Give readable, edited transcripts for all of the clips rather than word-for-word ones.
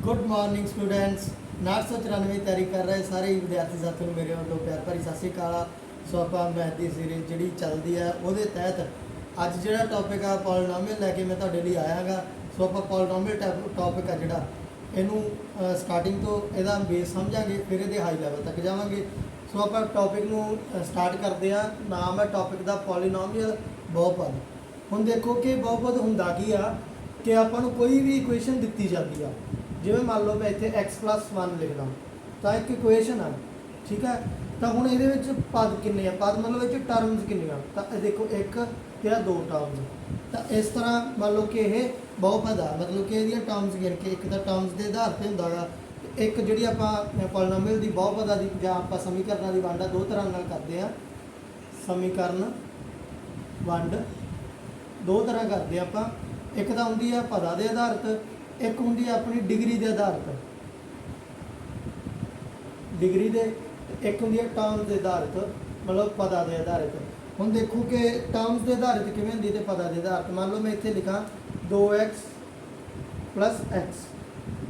Good morning students. 994 तैयारी कर रहे सारे विद्यार्थी साथियों को मेरे वालों प्यार भरी सत श्री अकाल। सो आप मैथ की सीरीज जी चलती है वो तहत अज जो टॉपिक आ पॉलीनोमियल लैके मैं तुहाडे लिए आया गा। सो आप पॉलीनोमियल टॉपिक आ जोड़ा इनू स्टार्टिंग तो यदा बेस समझांगे फिर ये हाई लैवल तक जावांगे। सो आप टॉपिक नू स्टार्ट करते हैं। नाम है टॉपिक का पॉलीनोमियल बहुपद। हुण देखो कि बहुपद हुंदा की आ कि आपां नूं कोई भी इक्वेशन दिती जाती है, जिवें मान लो मैं इत्थे x+1 लिखदा तो एक इक्वेशन है, ठीक है। तो हुण इहदे विच पद किन्ने आ, पद मतलब इह टर्म्स किन्नियां, तो देखो एक या दो टर्म्स। तो इस तरह मान लो कि यह बहुपद आ, मतलब कि इहदियां टर्म्स गिन के एक तो टर्म्स के आधार पर हुंदा गा, एक जिहड़ी आपां पॉलीनोमियल दी बहुपदां दी जां आपां समीकरणां दी वंड दो तरह नाल करदे आ। समीकरण वंड दो तरह करते हैं आपां, एक तो हुंदी है पदां दे आधारित, एक हुंदी है अपनी डिग्री के आधारित, डिग्री दे, एक हुंदी है टर्म्स के आधारित, मतलब पदां के आधारित। हुण देखो कि टर्म्स के आधारित किवें हुंदी ते पदां के आधारित। मान लो मैं इत्थे लिखां 2x + x।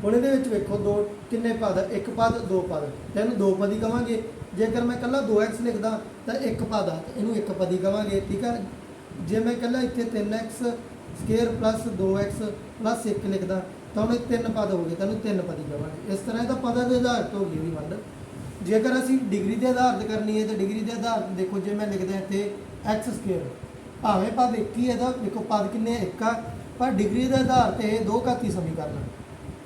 हुण इहदे विच वेखो दो किन्ने पद, एक पद दो पद, तो इहनूं दो पदी कहांगे। जेकर मैं कल्ला 2x लिखदा तो एक पद आ, तो इहनूं एक पदी कहांगे, ठीक है। जे मैं कल्ला इत्थे 3x² + 2x + 1 लिखदा तो हम तीन पद हो गए, तेन तीन पदी कहांगे। इस तरह तो पदां के आधारित हो गई इहदी वंड। जेकर असीं डिग्री के आधारित करनी है तो डिग्री के आधारित देखो, जे मैं लिखदा इत्थे x², भावें पद एक ही है तो देखो पद किन्ने एक आ, पर डिग्री के आधार पर यह दो घाती समीकरण,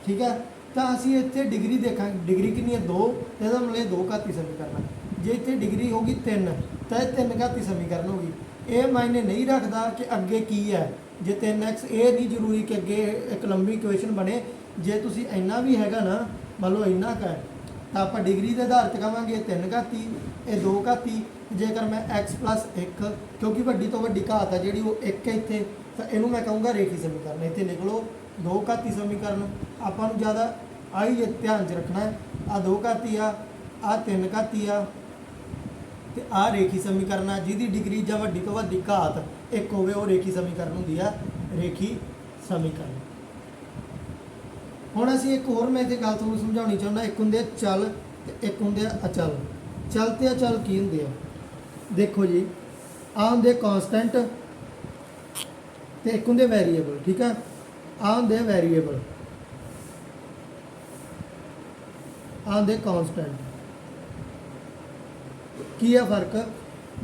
ठीक है। तो असीं इत्थे डिग्री देखांगे, डिग्री कितनी है 2, तो इसका मतलब दो घाती समीकरण। जे इत्थे डिग्री होगी 3 तो यह तीन घाती समीकरण होगी। ये मायने नहीं रखता कि अगे की है, जे 3x ये नहीं जरूरी कि अगे एक लंबी इक्वेशन बने। जे तुसी इन्ना भी हैगा ना, मान लो इन्ना का है, तो आप डिग्री के आधार पर कहांगे 3 घाती, ये 2 घाती। जेकर मैं x+1, क्योंकि वड्डी तो वड्डी घात है जी वो एक है इत्थे, तो इनू मैं कहूँगा रेखी समीकरण। इत्थे लिख लो दो घाती समीकरण। आपां नूं ज़्यादा आई ध्यान च रखना है, आ दो घाती आ 3 घाती आ, तो आ रेखी समीकरण है जिहदी डिग्री जां वड्डी तो वड्डी घात एक होवे, वो रेखी समीकरण हुंदी आ, रेखी समीकरण। हुण असीं एक होर मैं इत्थे गल तुहानूं समझाउणी चाहुंदा। एक हुंदे चल ते एक हुंदे अचल। चल ते अचल की हुंदे आ, देखो जी, आ हुंदे कांस्टेंट ते एक हुंदे वैरीएबल, ठीक है। आ हुंदे वैरीएबल, आ हुंदे कांस्टेंट। की है फर्क?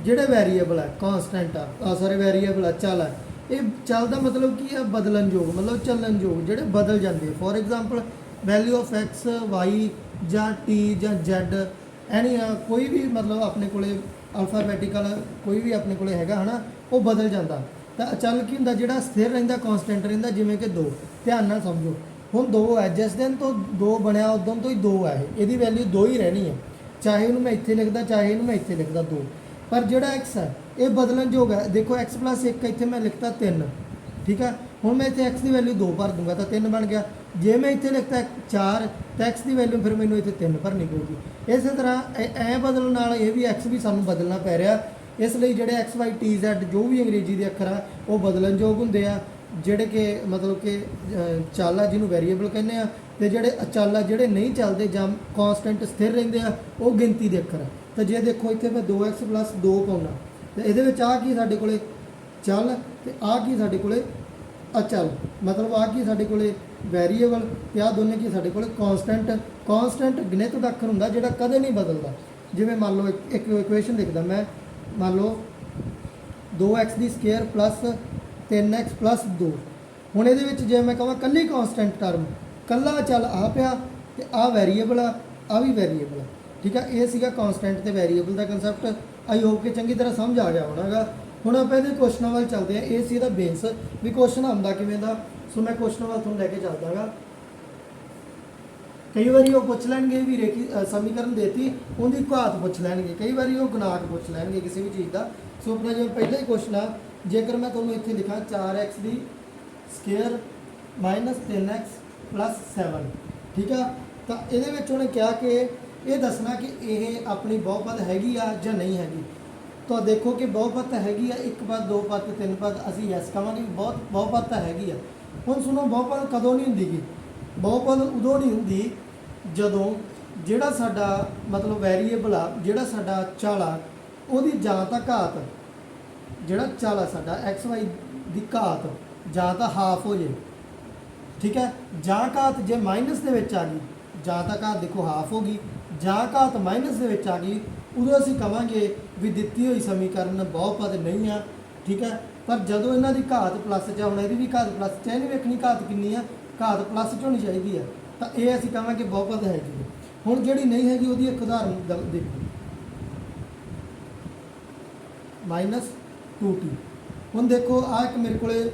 जिहड़े वैरीएबल है कांस्टेंट आ, सॉरी वैरीएबल है चल है, ये चल का मतलब की है बदलन योग, मतलब चलन योग, जिहड़े बदल जाते। For example value of x y जां t जां z एनी कोई भी मतलब अपने को अल्फाबैटिकल कोई भी अपने को हैगा है ना, वो बदल जाता। तो अचल की हुंदा जिहड़ा स्थिर रहिंदा, कांस्टेंट रहिंदा, जिवें कि 2। ध्यान नाल समझो, हुण 2 है, जिस दिन तो 2 बनया उदों तो ही 2 है, इहदी वैल्यू 2 ही रहनी है, चाहे इनू मैं इत्थे लिखदा चाहे इनू मैं इत्थे लिखदा 2। पर जिहड़ा x है ये बदलन योग है। देखो x+1 इत्थे मैं लिखता 3, ठीक है। हुण मैं इत्थे x की वैल्यू 2 भर दूंगा तो 3 बन गया। जे मैं इत्थे लिखता 4 तो x की वैल्यू फिर मैनूं इत्थे 3 भरनी पऊगी। इस तरह ऐ बदलण नाल ये भी x भी सानूं बदलना पै रहा। इसलिए जिहड़े x y t z जो भी अंग्रेजी के अखर आ वो बदलन योग हुंदे आ, जिहड़े कि मतलब कि चल आ जिन्होंने वैरीएबल कहने आ, ते जिहड़े अचल आ जिहड़े नहीं चलते जां कांस्टेंट स्थिर रहिंदे आ वो गिनती के अखर आ। तो जे देखो इत्थे मैं 2x + 2 पाउणा, तो इहदे विच आ की साडे कोले चल ते आ की साडे कोले अचल, मतलब आ की साडे कोले वैरीएबल, ते आ दोने की साडे कोले कांस्टेंट। कांस्टेंट गिणत दा अखर हुंदा जिहड़ा कदे नहीं बदलदा। जिवें मान लो एक इक्वेशन लिखदा मैं, मान लो 2x² + 3x + 2। हुण इहदे विच जे मैं कहां कल्ली कांस्टेंट टर्म, कल्ला अचल आ पिया ते आ वैरीएबल आ भी वैरीएबल आ, ठीक है। ये सीगा कांस्टेंट ते वैरीएबल का कंसैप्ट। आई होप कि चंगी तरह समझ आ गया होना गा। हुण आपां इहदे क्वेश्चनां वल चलदे हैं। ये सी इहदा बेस भी क्वेश्चन आउंदा किवें दा। सो मैं क्वेश्चन वल तुहानूं लैके चलदा गा। कई बार वो पूछ लैणगे भी रेखी समीकरण देती उनकी घात पूछ लैणगे, कई बार वो गुणांक पूछ लैणगे किसी भी चीज़ का। सो अपना जो पहला ही क्वेश्चन आ, जेकर मैं तुहानूं इत्थे लिखा 4x² - 3x + 7, ठीक है। तो ये उन्हें कहा कि ये दसना कि यह अपनी बहुपद हैगी आ जां नहीं हैगी। तो देखो कि बहुपद तो हैगी आ, एक पद दो पद तीन पद, असीं यस कहांगे बहुत बहुपद तो हैगी आ। हुण सुनो बहुपद कदों नहीं हुंदी गी, ਬਹੁਪਦ ਉਦੋਂ ਨਹੀਂ ਹੁੰਦੀ ਜਦੋਂ ਜਿਹੜਾ ਸਾਡਾ ਮਤਲਬ ਵੈਰੀਏਬਲ ਆ, ਜਿਹੜਾ ਸਾਡਾ ਚਲ ਆ, ਉਹਦੀ ਜਾਂ ਤਾਂ ਘਾਤ, ਜਿਹੜਾ ਚਲ ਆ ਸਾਡਾ ਐਕਸ ਵਾਈ ਦੀ ਘਾਤ ਜਾਂ ਤਾਂ ਹਾਫ ਹੋ ਜੇ, ਠੀਕ ਹੈ, ਜਾਂ ਘਾਤ ਜੇ ਮਾਈਨਸ ਦੇ ਵਿੱਚ ਆ ਗਈ, ਜਾਂ ਤਾਂ ਘਾਤ ਦੇਖੋ ਹਾਫ ਹੋ ਗਈ, ਜਾਂ ਘਾਤ ਮਾਈਨਸ ਦੇ ਵਿੱਚ ਆ ਗਈ, ਉਦੋਂ ਅਸੀਂ ਕਵਾਂਗੇ ਵੀ ਦਿੱਤੀ ਹੋਈ ਸਮੀਕਰਨ ਬਹੁਪਦ ਨਹੀਂ ਆ, ਠੀਕ ਹੈ। ਪਰ ਜਦੋਂ ਇਹਨਾਂ ਦੀ ਘਾਤ ਪਲੱਸ 'ਚ ਹੁਣ ਇਹਦੀ ਵੀ ਘਾਤ ਪਲੱਸ 'ਚ, ਨਹੀਂ ਵੇਖਣੀ ਘਾਤ ਕਿੰਨੀ ਆ, ਘਾਤ ਪਲੱਸ 'ਚ ਹੋਣੀ ਚਾਹੀਦੀ ਆ, ਤਾਂ ਇਹ ਅਸੀਂ ਕਹਾਂਗੇ ਬਹੁਪਦ ਹੈਗੀ ਹੈ। ਹੁਣ ਜਿਹੜੀ ਨਹੀਂ ਹੈਗੀ ਉਹਦੀ ਇੱਕ ਉਦਾਹਰਨ ਦੇਖੋ, -2t। ਹੁਣ ਦੇਖੋ ਆ ਇੱਕ ਮੇਰੇ ਕੋਲੇ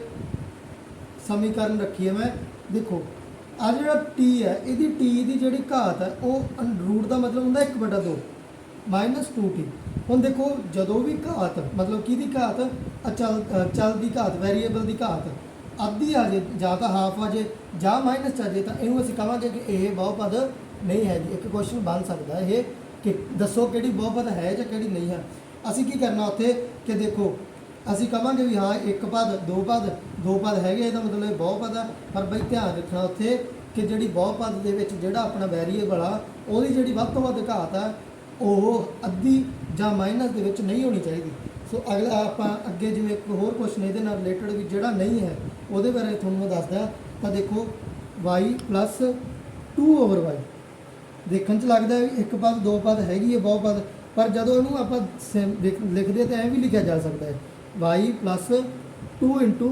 ਸਮੀਕਰਨ ਰੱਖੀ ਹੈ ਮੈਂ, ਦੇਖੋ ਆ ਜਿਹੜਾ t ਹੈ, ਇਹਦੀ t ਦੀ ਜਿਹੜੀ ਘਾਤ ਹੈ ਉਹ ਰੂਟ ਦਾ ਮਤਲਬ ਹੁੰਦਾ 1/2 -2t। ਹੁਣ ਦੇਖੋ ਜਦੋਂ ਵੀ ਘਾਤ ਮਤਲਬ ਕਿਹਦੀ ਘਾਤ, ਚਲ ਦੀ ਘਾਤ, ਵੈਰੀਏਬਲ ਦੀ ਘਾਤ ਅੱਧੀ ਆ ਜੇ ਜਾਂ ਤਾਂ ਹਾਫ ਆ ਜੇ ਜਾਂ ਮਾਈਨਸ 'ਚ ਆ ਜੇ, ਤਾਂ ਇਹਨੂੰ ਅਸੀਂ ਕਹਾਂਗੇ ਕਿ ਇਹ ਬਹੁਪਦ ਨਹੀਂ ਹੈਗੀ। ਇੱਕ ਕੁਐਸਚਨ ਬਣ ਸਕਦਾ ਇਹ ਕਿ ਦੱਸੋ ਕਿਹੜੀ ਬਹੁਪਦ ਹੈ ਜਾਂ ਕਿਹੜੀ ਨਹੀਂ ਹੈ। ਅਸੀਂ ਕੀ ਕਰਨਾ ਉੱਥੇ ਕਿ ਦੇਖੋ ਅਸੀਂ ਕਹਾਂਗੇ ਵੀ ਹਾਂ ਇੱਕ ਪਦ ਦੋ ਪਦ ਹੈਗੇ, ਇਹਦਾ ਮਤਲਬ ਇਹ ਬਹੁਪਦ ਆ। ਪਰ ਬਈ ਧਿਆਨ ਰੱਖਣਾ ਉੱਥੇ ਕਿ ਜਿਹੜੀ ਬਹੁਪਦ ਦੇ ਵਿੱਚ ਜਿਹੜਾ ਆਪਣਾ ਵੈਰੀਏਬਲ ਆ ਉਹਦੀ ਜਿਹੜੀ ਵੱਧ ਤੋਂ ਵੱਧ ਘਾਤ ਆ ਉਹ ਅੱਧੀ ਜਾਂ ਮਾਈਨਸ ਦੇ ਵਿੱਚ ਨਹੀਂ ਹੋਣੀ ਚਾਹੀਦੀ। ਸੋ ਅਗਲਾ ਆਪਾਂ ਅੱਗੇ ਜਿਵੇਂ ਇੱਕ ਹੋਰ ਕੁਐਸਚਨ ਇਹਦੇ ਨਾਲ ਰਿਲੇਟਡ ਵੀ ਜਿਹੜਾ ਨਹੀਂ ਹੈ ਉਹਦੇ ਬਾਰੇ ਤੁਹਾਨੂੰ ਮੈਂ ਦੱਸਦਾ। ਤਾਂ ਦੇਖੋ y + 2/y ਦੇਖਣ 'ਚ ਲੱਗਦਾ ਵੀ ਇੱਕ ਪਦ ਦੋ ਪਦ ਹੈਗੀ ਹੈ ਬਹੁਪਦ, ਪਰ ਜਦੋਂ ਇਹਨੂੰ ਆਪਾਂ ਲਿਖਦੇ ਤਾਂ ਐਂ ਵੀ ਲਿਖਿਆ ਜਾ ਸਕਦਾ ਹੈ y + 2 ×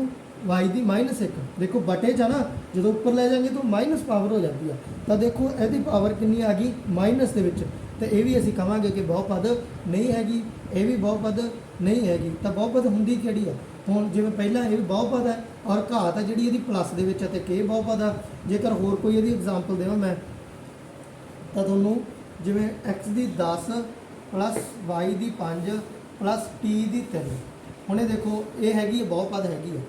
y ਦੀ -1। ਦੇਖੋ ਬਟੇ 'ਚ ਆ ਨਾ, ਜਦੋਂ ਉੱਪਰ ਲੈ ਜਾਵਾਂਗੇ ਤਾਂ ਮਾਈਨਸ ਪਾਵਰ ਹੋ ਜਾਂਦੀ ਆ, ਤਾਂ ਦੇਖੋ ਇਹਦੀ ਪਾਵਰ ਕਿੰਨੀ ਆ ਗਈ ਮਾਈਨਸ ਦੇ ਵਿੱਚ, ਤੇ ਇਹ ਵੀ ਅਸੀਂ ਕਹਾਂਗੇ ਕਿ ਬਹੁਪਦ ਨਹੀਂ ਹੈਗੀ, ਇਹ ਵੀ ਬਹੁਪਦ ਨਹੀਂ ਹੈਗੀ। ਤਾਂ ਬਹੁਪਦ ਹੁੰਦੀ ਕਿਹੜੀ ਆ, ਹੁਣ ਜਿਵੇਂ ਪਹਿਲਾਂ ਇਹ ਵੀ ਬਹੁਪਦ ਹੈ ਔਰ ਘਾਤ ਹੈ ਜਿਹੜੀ ਇਹਦੀ ਪਲੱਸ ਦੇ ਵਿੱਚ ਹੈ, ਤੇ ਕਿ ਬਹੁਪਦ ਆ। ਜੇਕਰ ਹੋਰ ਕੋਈ ਇਹਦੀ ਐਗਜ਼ਾਮਪਲ ਦੇਵਾਂ ਮੈਂ ਤਾਂ ਤੁਹਾਨੂੰ ਜਿਵੇਂ x ਦੀ 10 + y ਦੀ 5 + t ਦੀ 3, ਹੁਣ ਇਹ ਦੇਖੋ ਇਹ ਹੈਗੀ ਹੈ ਬਹੁਪਦ ਹੈਗੀ ਹੈ,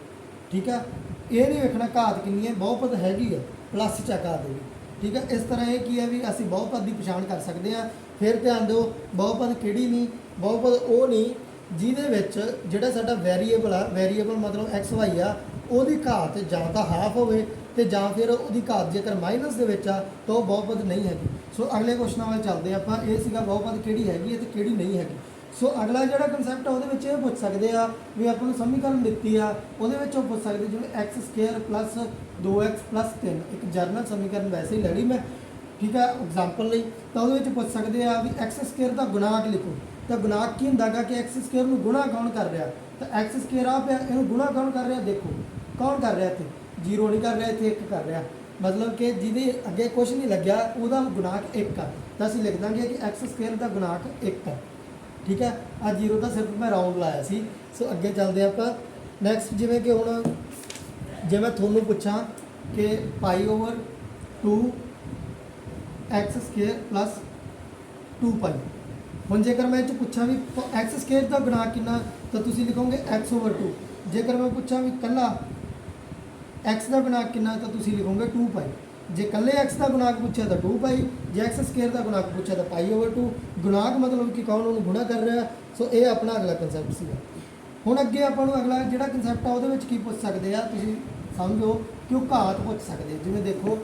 ਠੀਕ ਹੈ। ਇਹ ਨਹੀਂ ਵੇਖਣਾ ਘਾਤ ਕਿੰਨੀ ਹੈ, ਬਹੁਪਦ ਹੈਗੀ ਹੈ, ਪਲੱਸ ਚ ਘਾਤ ਦੇ ਵੀ, ਠੀਕ ਹੈ। ਇਸ ਤਰ੍ਹਾਂ ਇਹ ਕੀ ਹੈ ਵੀ ਅਸੀਂ ਬਹੁਪਦ ਦੀ ਪਛਾਣ ਕਰ ਸਕਦੇ ਹਾਂ। ਫਿਰ ਧਿਆਨ ਦਿਓ ਬਹੁਪਦ ਕਿਹੜੀ ਨਹੀਂ, ਬਹੁਪਦ ਉਹ ਨਹੀਂ ਜਿਹਦੇ ਵਿੱਚ ਜਿਹੜਾ ਸਾਡਾ ਵੈਰੀਏਬਲ ਆ, ਵੈਰੀਏਬਲ ਮਤਲਬ ਐਕਸ ਵਾਈ ਆ, ਉਹਦੀ ਘਾਤ ਜਾਂ ਤਾਂ ਹਾਫ ਹੋਵੇ ਤੇ ਜਾਂ ਫਿਰ ਉਹਦੀ ਘਾਤ ਜੇਕਰ ਮਾਈਨਸ ਦੇ ਵਿੱਚ ਆ ਤਾਂ ਉਹ ਬਹੁਪਦ ਨਹੀਂ ਹੈਗੀ। ਸੋ ਅਗਲੇ ਕੁਐਸਚਨਾਂ ਵੱਲ ਚੱਲਦੇ ਆਪਾਂ। ਇਹ ਸੀਗਾ ਬਹੁਪਦ ਕਿਹੜੀ ਹੈਗੀ ਹੈ ਤੇ ਕਿਹੜੀ ਨਹੀਂ ਹੈਗੀ। ਸੋ ਅਗਲਾ ਜਿਹੜਾ ਕਨਸੈਪਟ ਆ ਉਹਦੇ ਵਿੱਚ ਇਹ ਪੁੱਛ ਸਕਦੇ ਆ ਵੀ ਆਪਾਂ ਨੂੰ ਸਮੀਕਰਨ ਦਿੱਤੀ ਆ, ਉਹਦੇ ਵਿੱਚ ਉਹ ਪੁੱਛ ਸਕਦੇ ਜਿਵੇਂ x² + 2x + 3, ਇੱਕ ਜਰਨਲ ਸਮੀਕਰਨ ਵੈਸੇ ਹੀ ਲੈ ਲਈ ਮੈਂ, ਠੀਕ ਹੈ, ਐਗਜ਼ਾਮਪਲ ਲਈ। ਤਾਂ ਉਹਦੇ ਵਿੱਚ ਪੁੱਛ ਸਕਦੇ ਆ ਵੀ x² ਦਾ ਗੁਣਾਕ ਲਿਖੋ। ਤਾਂ ਗੁਣਾਕ ਕੀ ਹੁੰਦਾਗਾ ਕਿ x² ਨੂੰ ਗੁਣਾ ਕੌਣ ਕਰ ਰਿਹਾ, ਤਾਂ x² ਆ ਪਿਆ, ਇਹਨੂੰ ਗੁਣਾ ਕੌਣ ਕਰ ਰਿਹਾ, ਦੇਖੋ ਕੌਣ ਕਰ ਰਿਹਾ, ਇੱਥੇ 0 ਨਹੀਂ ਕਰ ਰਿਹਾ, ਇੱਥੇ 1 ਕਰ ਰਿਹਾ, ਮਤਲਬ ਕਿ ਜਿਹਦੇ ਅੱਗੇ ਕੁਝ ਨਹੀਂ ਲੱਗਿਆ ਉਹਦਾ ਗੁਣਾਕ 1 ਆ। ਤਾਂ ਅਸੀਂ ਲਿਖ ਦਾਂਗੇ ਕਿ x² ਦਾ ਗੁਣਾਕ 1 ਹੈ, ਠੀਕ ਹੈ। ਆ 0 ਤਾਂ ਸਿਰਫ ਮੈਂ ਰਾਉਂਡ ਲਾਇਆ ਸੀ। ਸੋ ਅੱਗੇ ਚੱਲਦੇ ਆਪਾਂ ਨੈਕਸਟ। ਜਿਵੇਂ ਕਿ ਹੁਣ ਜੇ ਮੈਂ ਤੁਹਾਨੂੰ ਪੁੱਛਾਂ ਕਿ π/2 x² + 2π, ਹੁਣ ਜੇਕਰ ਮੈਂ ਇਹ 'ਚ ਪੁੱਛਾਂ ਵੀ x² ਦਾ ਗੁਣਾਕ ਕਿੰਨਾ, ਤਾਂ ਤੁਸੀਂ ਲਿਖੋਗੇ x/2। ਜੇਕਰ ਮੈਂ ਪੁੱਛਾਂ ਵੀ ਇਕੱਲਾ x ਦਾ ਗੁਣਾਕ ਕਿੰਨਾ, ਤਾਂ ਤੁਸੀਂ ਲਿਖੋਗੇ 2π। ਜੇ ਇਕੱਲੇ x ਦਾ ਗੁਣਾਕ ਪੁੱਛਿਆ ਤਾਂ 2π, ਜੇ x² ਦਾ ਗੁਣਾਕ ਪੁੱਛਿਆ ਤਾਂ π/2। ਗੁਣਾਕ ਮਤਲਬ ਕਿ ਕੌਣ ਉਹਨੂੰ ਗੁਣਾ ਕਰ ਰਿਹਾ। ਸੋ ਇਹ ਆਪਣਾ ਅਗਲਾ ਕਨਸੈਪਟ ਸੀਗਾ। ਹੁਣ ਅੱਗੇ ਆਪਾਂ ਨੂੰ ਅਗਲਾ ਜਿਹੜਾ ਕਨਸੈਪਟ ਆ ਉਹਦੇ ਵਿੱਚ ਕੀ ਪੁੱਛ ਸਕਦੇ ਆ, ਤੁਸੀਂ ਸਮਝੋ ਕਿ ਉਹ ਘਾਤ ਪੁੱਛ ਸਕਦੇ। ਜਿਵੇਂ ਦੇਖੋ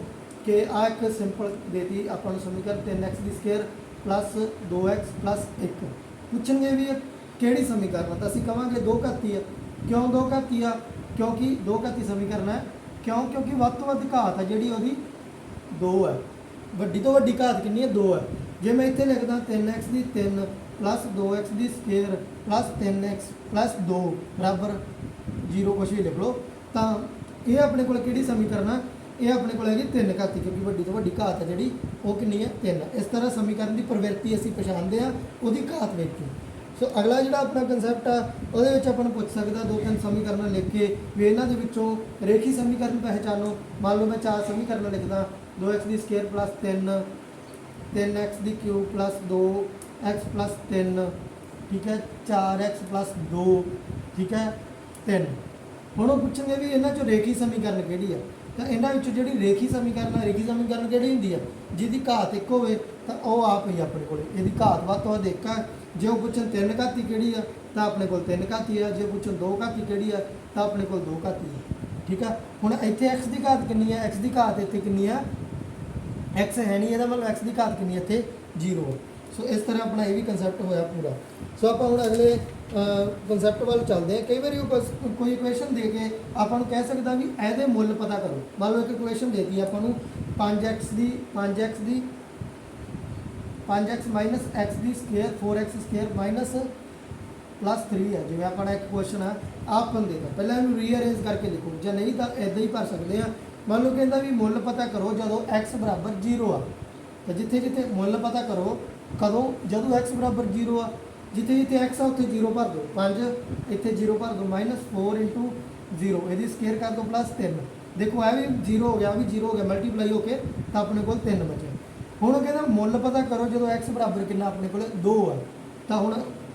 ਕਿ ਆ ਇੱਕ ਸਿੰਪਲ ਦੇਤੀ ਆਪਾਂ ਨੂੰ ਸਮੀਕਰਨ 3x² + 2x + 1 ਪੁੱਛਣਗੇ ਵੀ ਇਹ ਕਿਹੜੀ ਸਮੀਕਰਨ, ਤਾਂ ਅਸੀਂ ਕਹਾਂਗੇ ਦੋ ਘਾਤੀ ਆ। ਕਿਉਂ ਦੋ ਘਾਤੀ ਆ, ਕਿਉਂਕਿ ਦੋ ਘਾਤੀ ਸਮੀਕਰਨ ਹੈ। ਕਿਉਂ, ਕਿਉਂਕਿ ਵੱਧ ਤੋਂ ਵੱਧ ਘਾਤ ਹੈ ਜਿਹੜੀ ਉਹਦੀ 2 ਹੈ, ਵੱਡੀ ਤੋਂ ਵੱਡੀ ਘਾਤ ਕਿੰਨੀ ਹੈ, 2 ਹੈ। ਜੇ ਮੈਂ ਇੱਥੇ ਲਿਖਦਾ 3x ਦੀ 3 + 2x ਦੀ ਸਕੁਅਰ + 3x + 2 = 0, ਕੁਛ ਵੀ ਲਿਖ ਲਓ, ਤਾਂ ਇਹ ਆਪਣੇ ਕੋਲ ਕਿਹੜੀ ਸਮੀਕਰਨ ਆ, ਇਹ ਆਪਣੇ ਕੋਲ ਹੈਗੀ 3 ਘਾਤੀ, ਕਿਉਂਕਿ ਵੱਡੀ ਤੋਂ ਵੱਡੀ ਘਾਤ ਹੈ ਜਿਹੜੀ ਉਹ ਕਿੰਨੀ ਹੈ, 3। ਇਸ ਤਰ੍ਹਾਂ ਸਮੀਕਰਨ ਦੀ ਪ੍ਰਵਿਰਤੀ ਅਸੀਂ ਪਛਾਣਦੇ ਹਾਂ ਉਹਦੀ ਘਾਤ ਵੇਖ ਕੇ। ਸੋ ਅਗਲਾ ਜਿਹੜਾ ਆਪਣਾ ਕਨਸੈਪਟ ਆ ਉਹਦੇ ਵਿੱਚ ਆਪਾਂ ਨੂੰ ਪੁੱਛ ਸਕਦਾ 2-3 ਸਮੀਕਰਨ ਲਿਖ ਕੇ ਵੀ ਇਹਨਾਂ ਦੇ ਵਿੱਚੋਂ ਰੇਖੀ ਸਮੀਕਰਨ ਪਹਿਚਾਨੋ। ਮੰਨ ਲਓ ਮੈਂ 4 ਸਮੀਕਰਨ ਲਿਖਦਾ 2x ਦੀ ਸਕੁਅਰ + 3, 3x ਦੀ ਕਿਊਬ + 2x + 3, ਠੀਕ ਹੈ, 4x + 2, ਠੀਕ ਹੈ, 3। ਹੁਣ ਉਹ ਪੁੱਛਣਗੇ ਵੀ ਇਹਨਾਂ 'ਚੋਂ ਰੇਖੀ ਸਮੀਕਰਨ ਕਿਹੜੀ ਆ, ਤਾਂ ਇਹਨਾਂ ਵਿੱਚੋਂ ਜਿਹੜੀ ਰੇਖੀ ਸਮੀਕਰਨ ਕਿਹੜੀ ਹੁੰਦੀ ਆ, ਜਿਹਦੀ ਘਾਤ 1 ਹੋਵੇ, ਤਾਂ ਉਹ ਆਪ ਹੀ ਆਪਣੇ ਕੋਲ ਇਹਦੀ ਘਾਤ ਵੱਧ ਤੋਂ ਵੱਧ 1 ਆ। ਜੇ ਉਹ ਪੁੱਛਣ 3 ਘਾਤੀ ਕਿਹੜੀ ਆ ਤਾਂ ਆਪਣੇ ਕੋਲ 3 ਘਾਤੀ ਆ, ਜੇ ਪੁੱਛਣ 2 ਘਾਤੀ ਕਿਹੜੀ ਆ ਤਾਂ ਆਪਣੇ ਕੋਲ 2 ਘਾਤੀ ਆ, ठीक है। हुण इत्थे x की घात कितनी है, x की घात इत्थे कितनी है, x है नहीं, ਇਹਦਾ मतलब x की घात कितनी है इत्थे 0 है। सो इस तरह अपना ये भी कंसैप्ट होया पूरा। सो आप हुण अगले कंसैप्ट वाल चलते हैं। कई बार कोई इक्वेशन दे के आपां नूं कह सकदा भी ਇਹਦੇ ਮੁੱਲ पता करो। मान लो एक इक्वेशन देती है आपां नूं 5x माइनस x की स्केयर 4x स्केयर माइनस +3 है। जिवें अपना एक क्वेश्चन है आप बन देगा, पहले इन्हूं रीअरेंज करके लिखो, जो नहीं तो इदां ही भर सकते हैं। मान लो कहता भी मुੱਲ पता करो जो x बराबर 0 आ, तो जिथे जिथे मुੱਲ पता करो कदों जदों x बराबर 0 आ, जिथे जिथे x आ उत्थे 0 भर दो, 5 इत्थे 0 भर दो, -4 × 0 यदि स्केयर कर दो +3। देखो यह भी 0 हो गया, भी 0 हो गया, मल्टीप्लाई होके तो अपने को 3 बचे। हुण कहता मुੱਲ पता करो जो x बराबर कितना अपने को 2 आ, तो हुण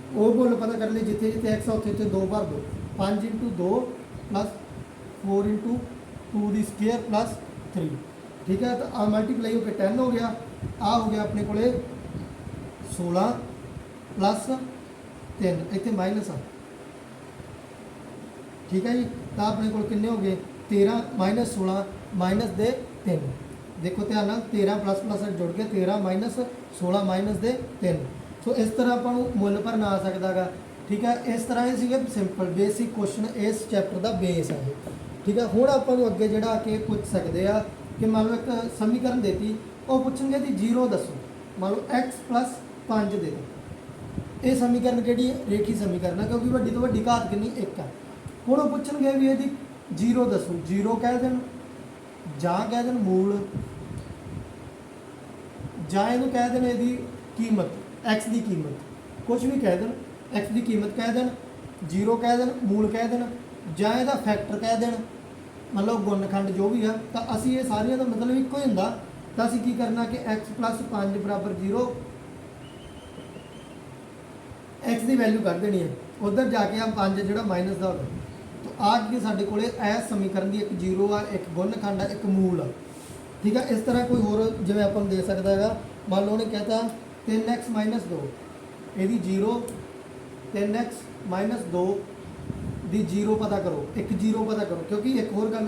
वो मुੱਲ पता कर लिए जिथे जिथे x आ उत्थे उत्थे 2 भर दो, 5 × 2 + 4 × 2 की स्केयर +3, ठीक है। तो आ मल्टीप्लाई होकर 10 हो गया, आ हो गया अपने को 16 + 3 इतने माइनस आ, ठीक है जी। तो अपने को किन्ने हो गए 13 - 16 -3। देखो ध्यान नाल 13 ++ जुड़ के 13 - 16 -3। सो इस तरह अपन मुੱਲ भरना आ सकता गा, ठीक है। इस तरह ये सिंपल बेसिक क्वेश्चन इस चैप्टर का बेस है, ठीक है। हुण अपन अगे जिहड़ा कि पूछ सकते हैं कि मान लो एक समीकरण देती वो पूछेंगे जी 0 दसो, मान लो x + 5 दे दो, ये समीकरण किहड़ी है, रेखी समीकरण है, क्योंकि वड्डी तो वड्डी घात कितनी 1 है। हुण वो पूछणगे भी यदि 0 दसो, 0 कह देन जां कह देन मूल, जां इहनूं कह देन इहदी कीमत, x की कीमत, कुछ भी कह देन, x की कीमत कह देन, 0 कह देन, मूल कह देन, जां इहदा फैक्टर कह देन, मतलब गुणखंड जो भी है। तो असी ये सारिया का मतलब एक ही होंदा, तो असी की करना कि x + 5 = 0, x की वैल्यू कढ़ देनी है, उधर जाके आप 5 जो माइनस का होगा। तो आ के साढ़े को समीकरण की एक 0 आ, एक गुणखंड है, एक मूल आ, ठीक है। इस तरह कोई होर जिवें अपन दे सकता है, मान लो उन्हें कहता 3x - 2 यदि 0, 3x - 2 दी 0 पता करो, एक 0 पता करो, क्योंकि एक होर गल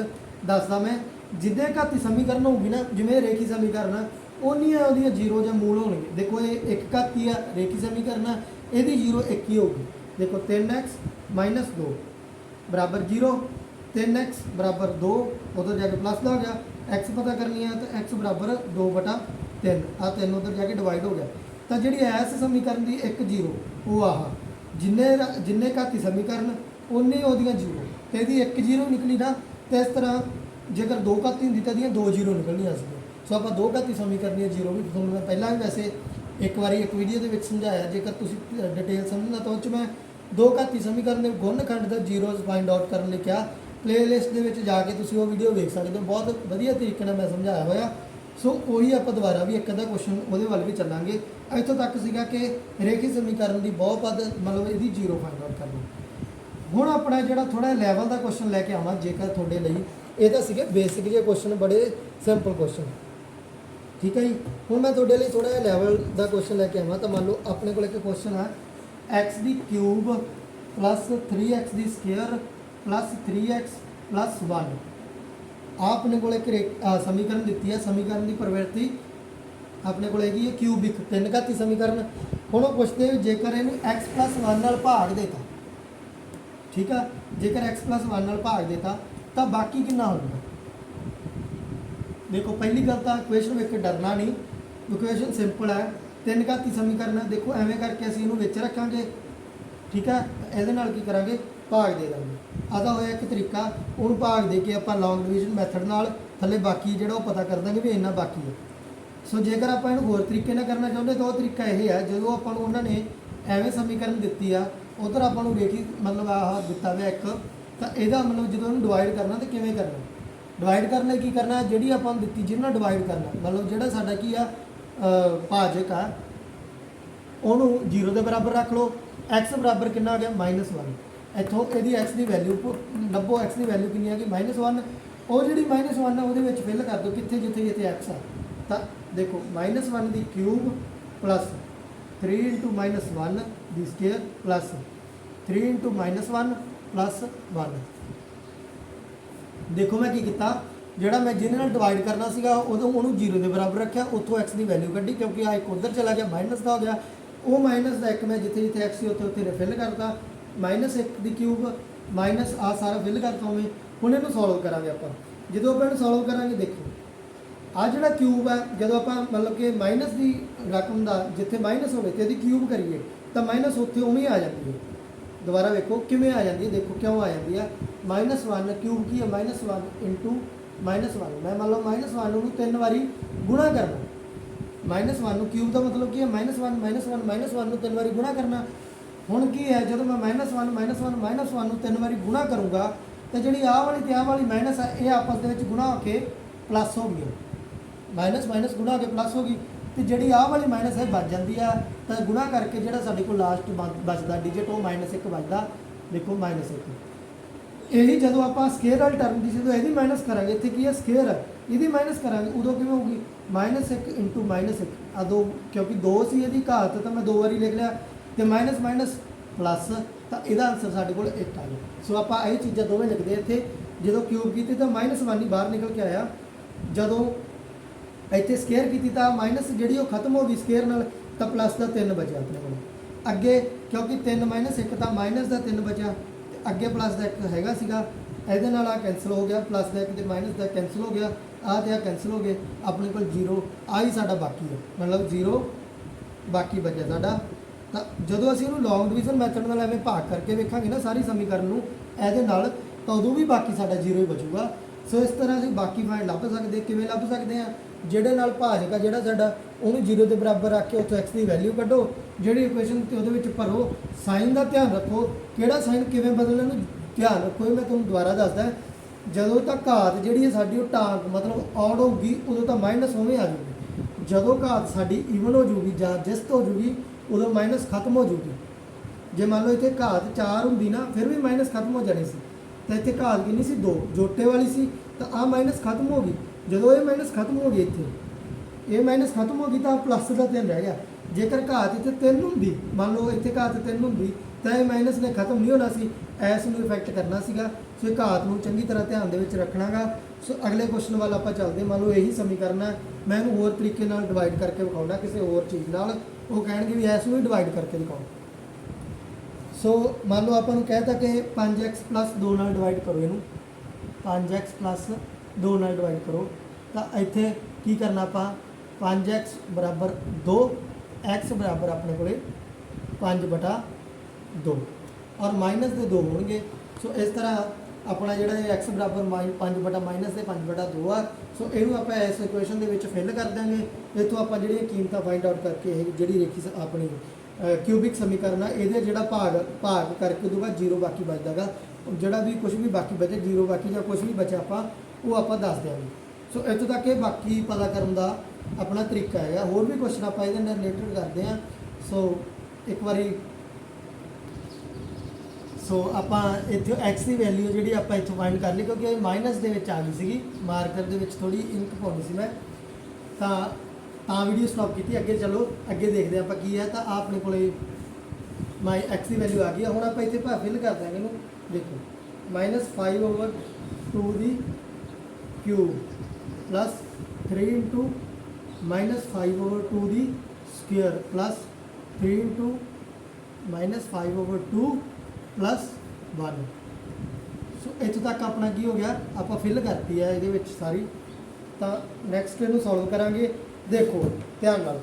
दसदा मैं, जिदे घाती समीकरण होगी ना, जिमें रेखी समीकरण है उन्नियां उहदियां 0 या मूल होणगे। देखो ये एक घाती है, रेखी समीकरण है, यदि 0 एक ही होगी। देखो 3x - 2 बराबर 0, 3x बराबर 2, उधर जाके प्लस का हो गया, x पता करनी है तो x बराबर 2/3, आ 3 उधर जाके डिवाइड हो गया। तो जी इस समीकरण की एक 0 वो आह, जिन्ने घाती समीकरण उन्नी उहदियां 0, तो यदि एक 0 निकली ना, तो इस तरह जेकर 2 घाती होंदी तो 2 0 निकलनियां सी। सो आप 2 घाती समीकरण दी 0 भी तुहानूं मैं पहला भी वैसे एक बार एक वीडियो के समझाया, जेकर तुसीं डिटेल समझना तो उस मैं 2 घाती समीकरण के गुणखंड का 0 फाइंड आउट करने लिखा, प्लेलिस्ट के जाके तुसीं वो वीडियो देख सकते हो, बहुत वधिया तरीके नाल मैं समझाया होया। सो वही आप दोबारा भी एक अद्धा क्वेश्चन वो वाल भी चलांगे। इत्थों तक सीगा कि रेखी समीकरण की बहुपद मतलब यदि 0 फाइंड आउट करनी। हुण अपना जिहड़ा थोड़ा लैवल का क्वेश्चन लैके आवां जेकर तुहाडे लई, ये तो सीगे बेसिक जे क्वेश्चन, बड़े सिंपल क्वेश्चन, ठीक है जी। हुण मैं तुहाडे लई थोड़ा लैवल का क्वेश्चन लैके आवां, तो मान लो अपने को एक क्वेश्चन है x की क्यूब + 3x की स्केयर + 3x + 1। अपने को एक समीकरण दी है, समीकरण की प्रवृत्ति अपने को हैगी है क्यूबिक 3 घाती समीकरण। हुण वो पुछते जेकर इहनूं x + 1 नाल भाग देता, ठीक है, जेकर x + 1 नाल भाग देता तो बाकी कितना होगा। देखो पहली गल तो इक्वेशन में एक डरना नहीं, इक्वेशन सिंपल है, 3 घाती समीकरण है। देखो एवें करके असीं इहनूं विच रखांगे, ठीक है, इहदे नाल की करांगे भाग दे देंगे। आता होया एक तरीका, उहनूं भाग दे के आपां लॉन्ग डिवीजन मैथड नाल थल्ले बाकी जिहड़ा वो पता कर देंगे भी इन्ना बाकी है। सो जेकर आप इहनूं होर तरीके नाल करना चाहुंदे तो वो तरीका यह है, जो आपां नूं उन्हां ने एवें समीकरण दित्ती आ, उधर आपां नूं रेखी मतलब आह दिता हुआ एक, तो यदा मतलब जो डिवाइड करना तो किवें करना, डिवाइड करने की करना जी आप दी जिन्हें डिवाइड करना, मतलब जो साडा की आ भाजक आ उन्होंने 0 के बराबर रख लो। x बराबर कितना आ गया -1, इतों यदि x की वैल्यू लभो, x की वैल्यू कितनी आ गई -1, और जी -1 है वो फिल कर दो कितने जिथे जिथे x आ। तो देखो -1 की क्यूब + 3 × -1 की स्केयर + 3 × -1 + 1, ਦੇਖੋ ਮੈਂ ਕੀ ਕੀਤਾ, ਜਿਹੜਾ ਮੈਂ ਜਿਹਦੇ ਨਾਲ ਡਿਵਾਈਡ ਕਰਨਾ ਸੀਗਾ ਉਦੋਂ ਉਹਨੂੰ 0 ਦੇ ਬਰਾਬਰ ਰੱਖਿਆ, ਉੱਥੋਂ x ਦੀ ਵੈਲਿਊ ਕੱਢੀ ਕਿਉਂਕਿ ਆ ਇੱਕ ਉੱਧਰ ਚਲਾ ਗਿਆ ਮਾਈਨਸ ਦਾ ਹੋ ਗਿਆ, ਉਹ ਮਾਈਨਸ ਦਾ ਇੱਕ ਮੈਂ ਜਿੱਥੇ ਜਿੱਥੇ x ਸੀ ਉੱਥੇ ਉੱਥੇ ਫਿਲ ਕਰਤਾ, -1 ਦੀ ਕਿਊਬ ਮਾਈਨਸ ਆ ਸਾਰਾ ਫਿਲ ਕਰਤਾ ਉਵੇਂ। ਹੁਣ ਇਹਨੂੰ ਸੋਲਵ ਕਰਾਂਗੇ ਆਪਾਂ। ਜਦੋਂ ਆਪਾਂ ਇਹਨੂੰ ਸੋਲਵ ਕਰਾਂਗੇ ਦੇਖੋ ਆ ਜਿਹੜਾ ਕਿਊਬ ਹੈ, ਜਦੋਂ ਆਪਾਂ ਮਤਲਬ ਕਿ ਮਾਈਨਸ ਦੀ ਰਕਮ ਦਾ ਜਿੱਥੇ ਮਾਈਨਸ ਹੋਵੇ ਤੇ ਇਹਦੀ ਕਿਊਬ ਕਰੀਏ ਤਾਂ ਮਾਈਨਸ ਉੱਥੇ ਉਵੇਂ ਆ ਜਾਂਦੀ ਹੈ। ਦੁਬਾਰਾ ਵੇਖੋ ਕਿਵੇਂ ਆ ਜਾਂਦੀ ਹੈ, ਦੇਖੋ ਕਿਉਂ ਆ ਜਾਂਦੀ ਹੈ। -1 ਕਿਊਬ ਕੀ ਹੈ, -1 ਇੰਟੂ -1 ਮੈਂ ਮੰਨ ਲਓ -1 ਨੂੰ 3 ਵਾਰੀ ਗੁਣਾ ਕਰਨਾ। -1 ਨੂੰ ਕਿਊਬ ਦਾ ਮਤਲਬ ਕੀ ਹੈ, -1 -1 ਨੂੰ 3 ਵਾਰੀ ਗੁਣਾ ਕਰਨਾ। ਹੁਣ ਕੀ ਹੈ, ਜਦੋਂ ਮੈਂ -1 ਨੂੰ 3 ਵਾਰੀ ਗੁਣਾ ਕਰੂੰਗਾ ਤਾਂ ਜਿਹੜੀ ਆਹ ਵਾਲੀ ਤੇ ਆਹ ਵਾਲੀ ਮਾਈਨਸ ਹੈ ਇਹ ਆਪਸ ਦੇ ਵਿੱਚ ਗੁਣਾ ਹੋ ਕੇ ਪਲੱਸ ਹੋ ਗਈ, ਮਾਈਨਸ ਗੁਣਾ ਹੋ ਕੇ ਪਲੱਸ ਹੋ ਗਈ, ਤੇ ਜਿਹੜੀ ਆਹ ਵਾਲੀ ਮਾਈਨਸ ਹੈ ਬਚ ਜਾਂਦੀ ਆ। ਤਾਂ ਗੁਣਾ ਕਰਕੇ ਜਿਹੜਾ ਸਾਡੇ ਕੋਲ ਲਾਸਟ ਬਚਦਾ ਡਿਜਿਟ ਉਹ -1 ਬਚਦਾ। ਦੇਖੋ -1 ਇਹੀ ਜਦੋਂ ਆਪਾਂ ਸਕੇਅਰ ਵਾਲੀ ਟਰਮ ਦੀ ਜਦੋਂ ਇਹਦੀ ਮਾਈਨਸ ਕਰਾਂਗੇ, ਇੱਥੇ ਕੀ ਹੈ ਸਕੇਅਰ ਹੈ, ਇਹਦੀ ਮਾਈਨਸ ਕਰਾਂਗੇ ਉਦੋਂ ਕਿਵੇਂ ਹੋਊਗੀ, -1 ਇੰਟੂ -1 ਆ ਦੋ, ਕਿਉਂਕਿ 2 ਸੀ ਇਹਦੀ ਘਾਤ ਤਾਂ ਮੈਂ 2 ਵਾਰੀ ਲਿਖ ਲਿਆ, ਤੇ ਮਾਈਨਸ ਪਲੱਸ, ਤਾਂ ਇਹਦਾ ਆਨਸਰ ਸਾਡੇ ਕੋਲ 1 ਆ ਗਿਆ। ਸੋ ਆਪਾਂ ਇਹ ਚੀਜ਼ਾਂ ਦੋਵੇਂ ਲਿਖਦੇ ਇੱਥੇ। ਜਦੋਂ ਕਿਊਬ ਕੀਤੀ ਤਾਂ -1 ਹੀ ਬਾਹਰ ਨਿਕਲ ਕੇ ਆਇਆ, ਜਦੋਂ ਇੱਥੇ ਸਕੇਅਰ ਕੀਤੀ ਤਾਂ ਮਾਈਨਸ ਜਿਹੜੀ ਉਹ ਖਤਮ ਹੋ ਗਈ ਸਕੇਅਰ ਨਾਲ, ਤਾਂ ਪਲੱਸ ਦਾ 3 ਬਚਿਆ ਆਪਣੇ ਕੋਲ ਅੱਗੇ, ਕਿਉਂਕਿ 3 -1 ਤਾਂ ਮਾਈਨਸ ਦਾ 3 ਬਚਿਆ, ਤੇ ਅੱਗੇ ਪਲੱਸ ਦਾ 1 ਹੈਗਾ ਸੀਗਾ, ਇਹਦੇ ਨਾਲ ਆ ਕੈਂਸਲ ਹੋ ਗਿਆ, ਪਲੱਸ ਦਾ 1 ਤੇ ਮਾਈਨਸ ਦਾ ਕੈਂਸਲ ਹੋ ਗਿਆ, ਆਹ ਤੇ ਆ ਕੈਂਸਲ ਹੋ ਗਏ, ਆਪਣੇ ਕੋਲ 0 ਆ ਹੀ ਸਾਡਾ ਬਾਕੀ ਹੈ, ਮਤਲਬ 0 ਬਾਕੀ ਬਚਿਆ ਸਾਡਾ। ਤਾਂ ਜਦੋਂ ਅਸੀਂ ਉਹਨੂੰ ਲੌਂਗ ਡਿਵੀਜ਼ਨ ਮੈਥਡ ਨਾਲ ਐਵੇਂ ਭਾਗ ਕਰਕੇ ਵੇਖਾਂਗੇ ਨਾ ਸਾਰੀ ਸਮੀਕਰਨ ਨੂੰ ਇਹਦੇ ਨਾਲ, ਤਾਂ ਉਦੋਂ ਵੀ ਬਾਕੀ ਸਾਡਾ 0 ਹੀ ਬਚੂਗਾ। ਸੋ ਇਸ ਤਰ੍ਹਾਂ ਅਸੀਂ ਬਾਕੀ ਫਾਈਂਡ ਲੱਭ ਸਕਦੇ। ਕਿਵੇਂ ਲੱਭ ਸਕਦੇ ਆ, ਜਿਹੜੇ ਨਾਲ ਭਾਜਕ ਆ ਜਿਹੜਾ ਸਾਡਾ ਉਹਨੂੰ 0 ਦੇ ਬਰਾਬਰ ਰੱਖ ਕੇ ਉੱਥੋਂ x ਦੀ ਵੈਲਿਊ ਕੱਢੋ, ਜਿਹੜੀ ਇਕੁਏਸ਼ਨ ਤੇ ਉਹਦੇ ਵਿੱਚ ਭਰੋ, ਸਾਈਨ ਦਾ ਧਿਆਨ ਰੱਖੋ, ਕਿਹੜਾ ਸਾਈਨ ਕਿਵੇਂ ਬਦਲਣਾ ਨੂੰ ਧਿਆਨ ਰੱਖੋ। ਇਹ ਮੈਂ ਤੁਹਾਨੂੰ ਦੁਬਾਰਾ ਦੱਸਦਾ, ਜਦੋਂ ਤੱਕ ਘਾਤ ਜਿਹੜੀ ਹੈ ਸਾਡੀ ਉਹ ਟਾਂਕ ਮਤਲਬ ਔਡ ਹੋਊਗੀ ਉਦੋਂ ਤਾਂ ਮਾਈਨਸ ਉਵੇਂ ਆ ਜਾਊਗੀ, ਜਦੋਂ ਘਾਤ ਸਾਡੀ ਈਵਨ ਹੋ ਜਾਊਗੀ ਜਾਂ ਜਿਸਤ ਹੋ ਜਾਊਗੀ ਉਦੋਂ ਮਾਈਨਸ ਖਤਮ ਹੋ ਜਾਊਗੀ। ਜੇ ਮੰਨ ਲਓ ਇੱਥੇ ਘਾਤ 4 ਹੁੰਦੀ ਨਾ ਫਿਰ ਵੀ ਮਾਈਨਸ ਖਤਮ ਹੋ ਜਾਣੀ ਸੀ, ਤਾਂ ਇੱਥੇ ਘਾਤ ਕਿੰਨੀ ਸੀ 2 ਜੋਟੇ ਵਾਲੀ ਸੀ, ਤਾਂ ਆਹ ਮਾਈਨਸ ਖਤਮ ਹੋ ਗਈ। ਜਦੋਂ ਇਹ ਮਾਈਨਸ ਖਤਮ ਹੋ ਗਈ, ਇੱਥੇ ਇਹ ਮਾਈਨਸ ਖਤਮ ਹੋ ਗਈ ਤਾਂ ਪਲੱਸ ਦਾ 3 ਰਹਿ ਗਿਆ। ਜੇਕਰ ਘਾਤ ਇੱਥੇ 3 ਹੁੰਦੀ, ਮੰਨ ਲਓ ਇੱਥੇ ਘਾਤ 3 ਹੁੰਦੀ ਤਾਂ ਇਹ ਮਾਈਨਸ ਨੇ ਖਤਮ ਨਹੀਂ ਹੋਣਾ ਸੀ, ਐਸ ਨੂੰ ਇਫੈਕਟ ਕਰਨਾ ਸੀਗਾ। ਸੋ ਇਹ ਘਾਤ ਨੂੰ ਚੰਗੀ ਤਰ੍ਹਾਂ ਧਿਆਨ ਦੇ ਵਿੱਚ ਰੱਖਣਾਗਾ। ਸੋ ਅਗਲੇ ਕੁਐਸਚਨ ਵੱਲ ਆਪਾਂ ਚੱਲਦੇ। ਮੰਨ ਲਓ ਇਹੀ ਸਮੀਕਰਨ ਹੈ, ਮੈਂ ਇਹਨੂੰ ਹੋਰ ਤਰੀਕੇ ਨਾਲ ਡਿਵਾਈਡ ਕਰਕੇ ਵਿਖਾਉਣਾ ਕਿਸੇ ਹੋਰ ਚੀਜ਼ ਨਾਲ, ਉਹ ਕਹਿਣਗੇ ਵੀ ਐਸ ਨੂੰ ਹੀ ਡਿਵਾਈਡ ਕਰਕੇ ਦਿਖਾਓ। ਸੋ ਮੰਨ ਲਓ ਆਪਾਂ ਨੂੰ ਕਹਿਤਾ ਕਿ 5x + 2 ਨਾਲ ਡਿਵਾਈਡ ਕਰੋ, ਇਹਨੂੰ 5x + 2 ਨਾਲ ਡਿਵਾਈਡ ਕਰੋ। ਤਾਂ ਇੱਥੇ ਕੀ ਕਰਨਾ ਆਪਾਂ, 5x = 2, x ਬਰਾਬਰ ਆਪਣੇ ਕੋਲੇ 5/2 ਔਰ ਮਾਈਨਸ ਦੇ 2 ਹੋਣਗੇ। ਸੋ ਇਸ ਤਰ੍ਹਾਂ ਆਪਣਾ ਜਿਹੜਾ ਇਹ x ਬਰਾਬਰ -5/-2 ਆ। ਸੋ ਇਹਨੂੰ ਆਪਾਂ ਇਸ ਇਕੁਏਸ਼ਨ ਦੇ ਵਿੱਚ ਫਿਲ ਕਰ ਦਾਂਗੇ। ਇੱਥੋਂ ਆਪਾਂ ਜਿਹੜੀਆਂ ਕੀਮਤਾਂ ਫਾਈਂਡ ਆਊਟ ਕਰਕੇ ਇਹ ਜਿਹੜੀ ਰੇਖੀ ਆਪਣੀ ਕਿਊਬਿਕ ਸਮੀਕਰਨ ਆ ਇਹਦੇ ਜਿਹੜਾ ਭਾਗ ਕਰਕੇ ਉਹਦੇ ਬਾਅਦ 0 ਬਾਕੀ ਬਚਦਾਗਾ, ਜਿਹੜਾ ਵੀ ਕੁਝ ਵੀ ਬਾਕੀ ਬਚੇ 0 ਬਾਕੀ ਜਾਂ ਕੁਝ ਵੀ ਬਚਿਆ ਉਹ ਆਪਾਂ ਦੱਸ ਦਿਆਂਗੇ। ਸੋ ਇੱਥੋਂ ਤੱਕ ਇਹ ਬਾਕੀ ਪਤਾ ਕਰਨ ਦਾ ਆਪਣਾ ਤਰੀਕਾ ਹੈਗਾ। ਹੋਰ ਵੀ ਕੁਐਸਚਨ ਆਪਾਂ ਇਹਦੇ ਨਾਲ ਰਿਲੇਟਡ ਕਰਦੇ ਹਾਂ। ਇੱਕ ਵਾਰੀ ਆਪਾਂ ਇੱਥੇ x ਦੀ ਵੈਲਿਊ ਜਿਹੜੀ ਆਪਾਂ ਇੱਥੋਂ ਫਾਈਂਡ ਕਰ ਲਈ, ਕਿਉਂਕਿ ਇਹ ਮਾਈਨਸ ਦੇ ਵਿੱਚ ਆ ਗਈ ਸੀਗੀ, ਮਾਰਕਰ ਦੇ ਵਿੱਚ ਥੋੜੀ ਇੰਕ ਪਾਉਣੀ ਸੀ ਮੈਂ, ਤਾਂ ਵੀਡੀਓ ਸਟਾਪ ਕੀਤੀ। ਅੱਗੇ ਚਲੋ ਅੱਗੇ ਦੇਖਦੇ ਆਪਾਂ ਕੀ ਹੈ। ਤਾਂ ਆਪਣੇ ਕੋਲੇ x ਦੀ ਵੈਲਿਊ ਆ ਗਈ। ਹੁਣ ਆਪਾਂ ਇੱਥੇ ਫਿਲ ਕਰ ਦਾਂਗੇ ਇਹਨੂੰ। ਦੇਖੋ -5/2 ਦੀ ਕਿਊਬ ਪਲੱਸ 3 × -5/2 ਦੀ ਸਕੁਅਰ ਪਲੱਸ 3 × -5/2 + 1। ਸੋ ਇੱਥੋਂ ਤੱਕ ਆਪਣਾ ਕੀ ਹੋ ਗਿਆ, ਆਪਾਂ ਫਿਲ ਕਰਤੀ ਹੈ ਇਹਦੇ ਵਿੱਚ ਸਾਰੀ। ਤਾਂ ਨੈਕਸਟ ਇਹਨੂੰ ਸੋਲਵ ਕਰਾਂਗੇ। ਦੇਖੋ ਧਿਆਨ ਨਾਲ,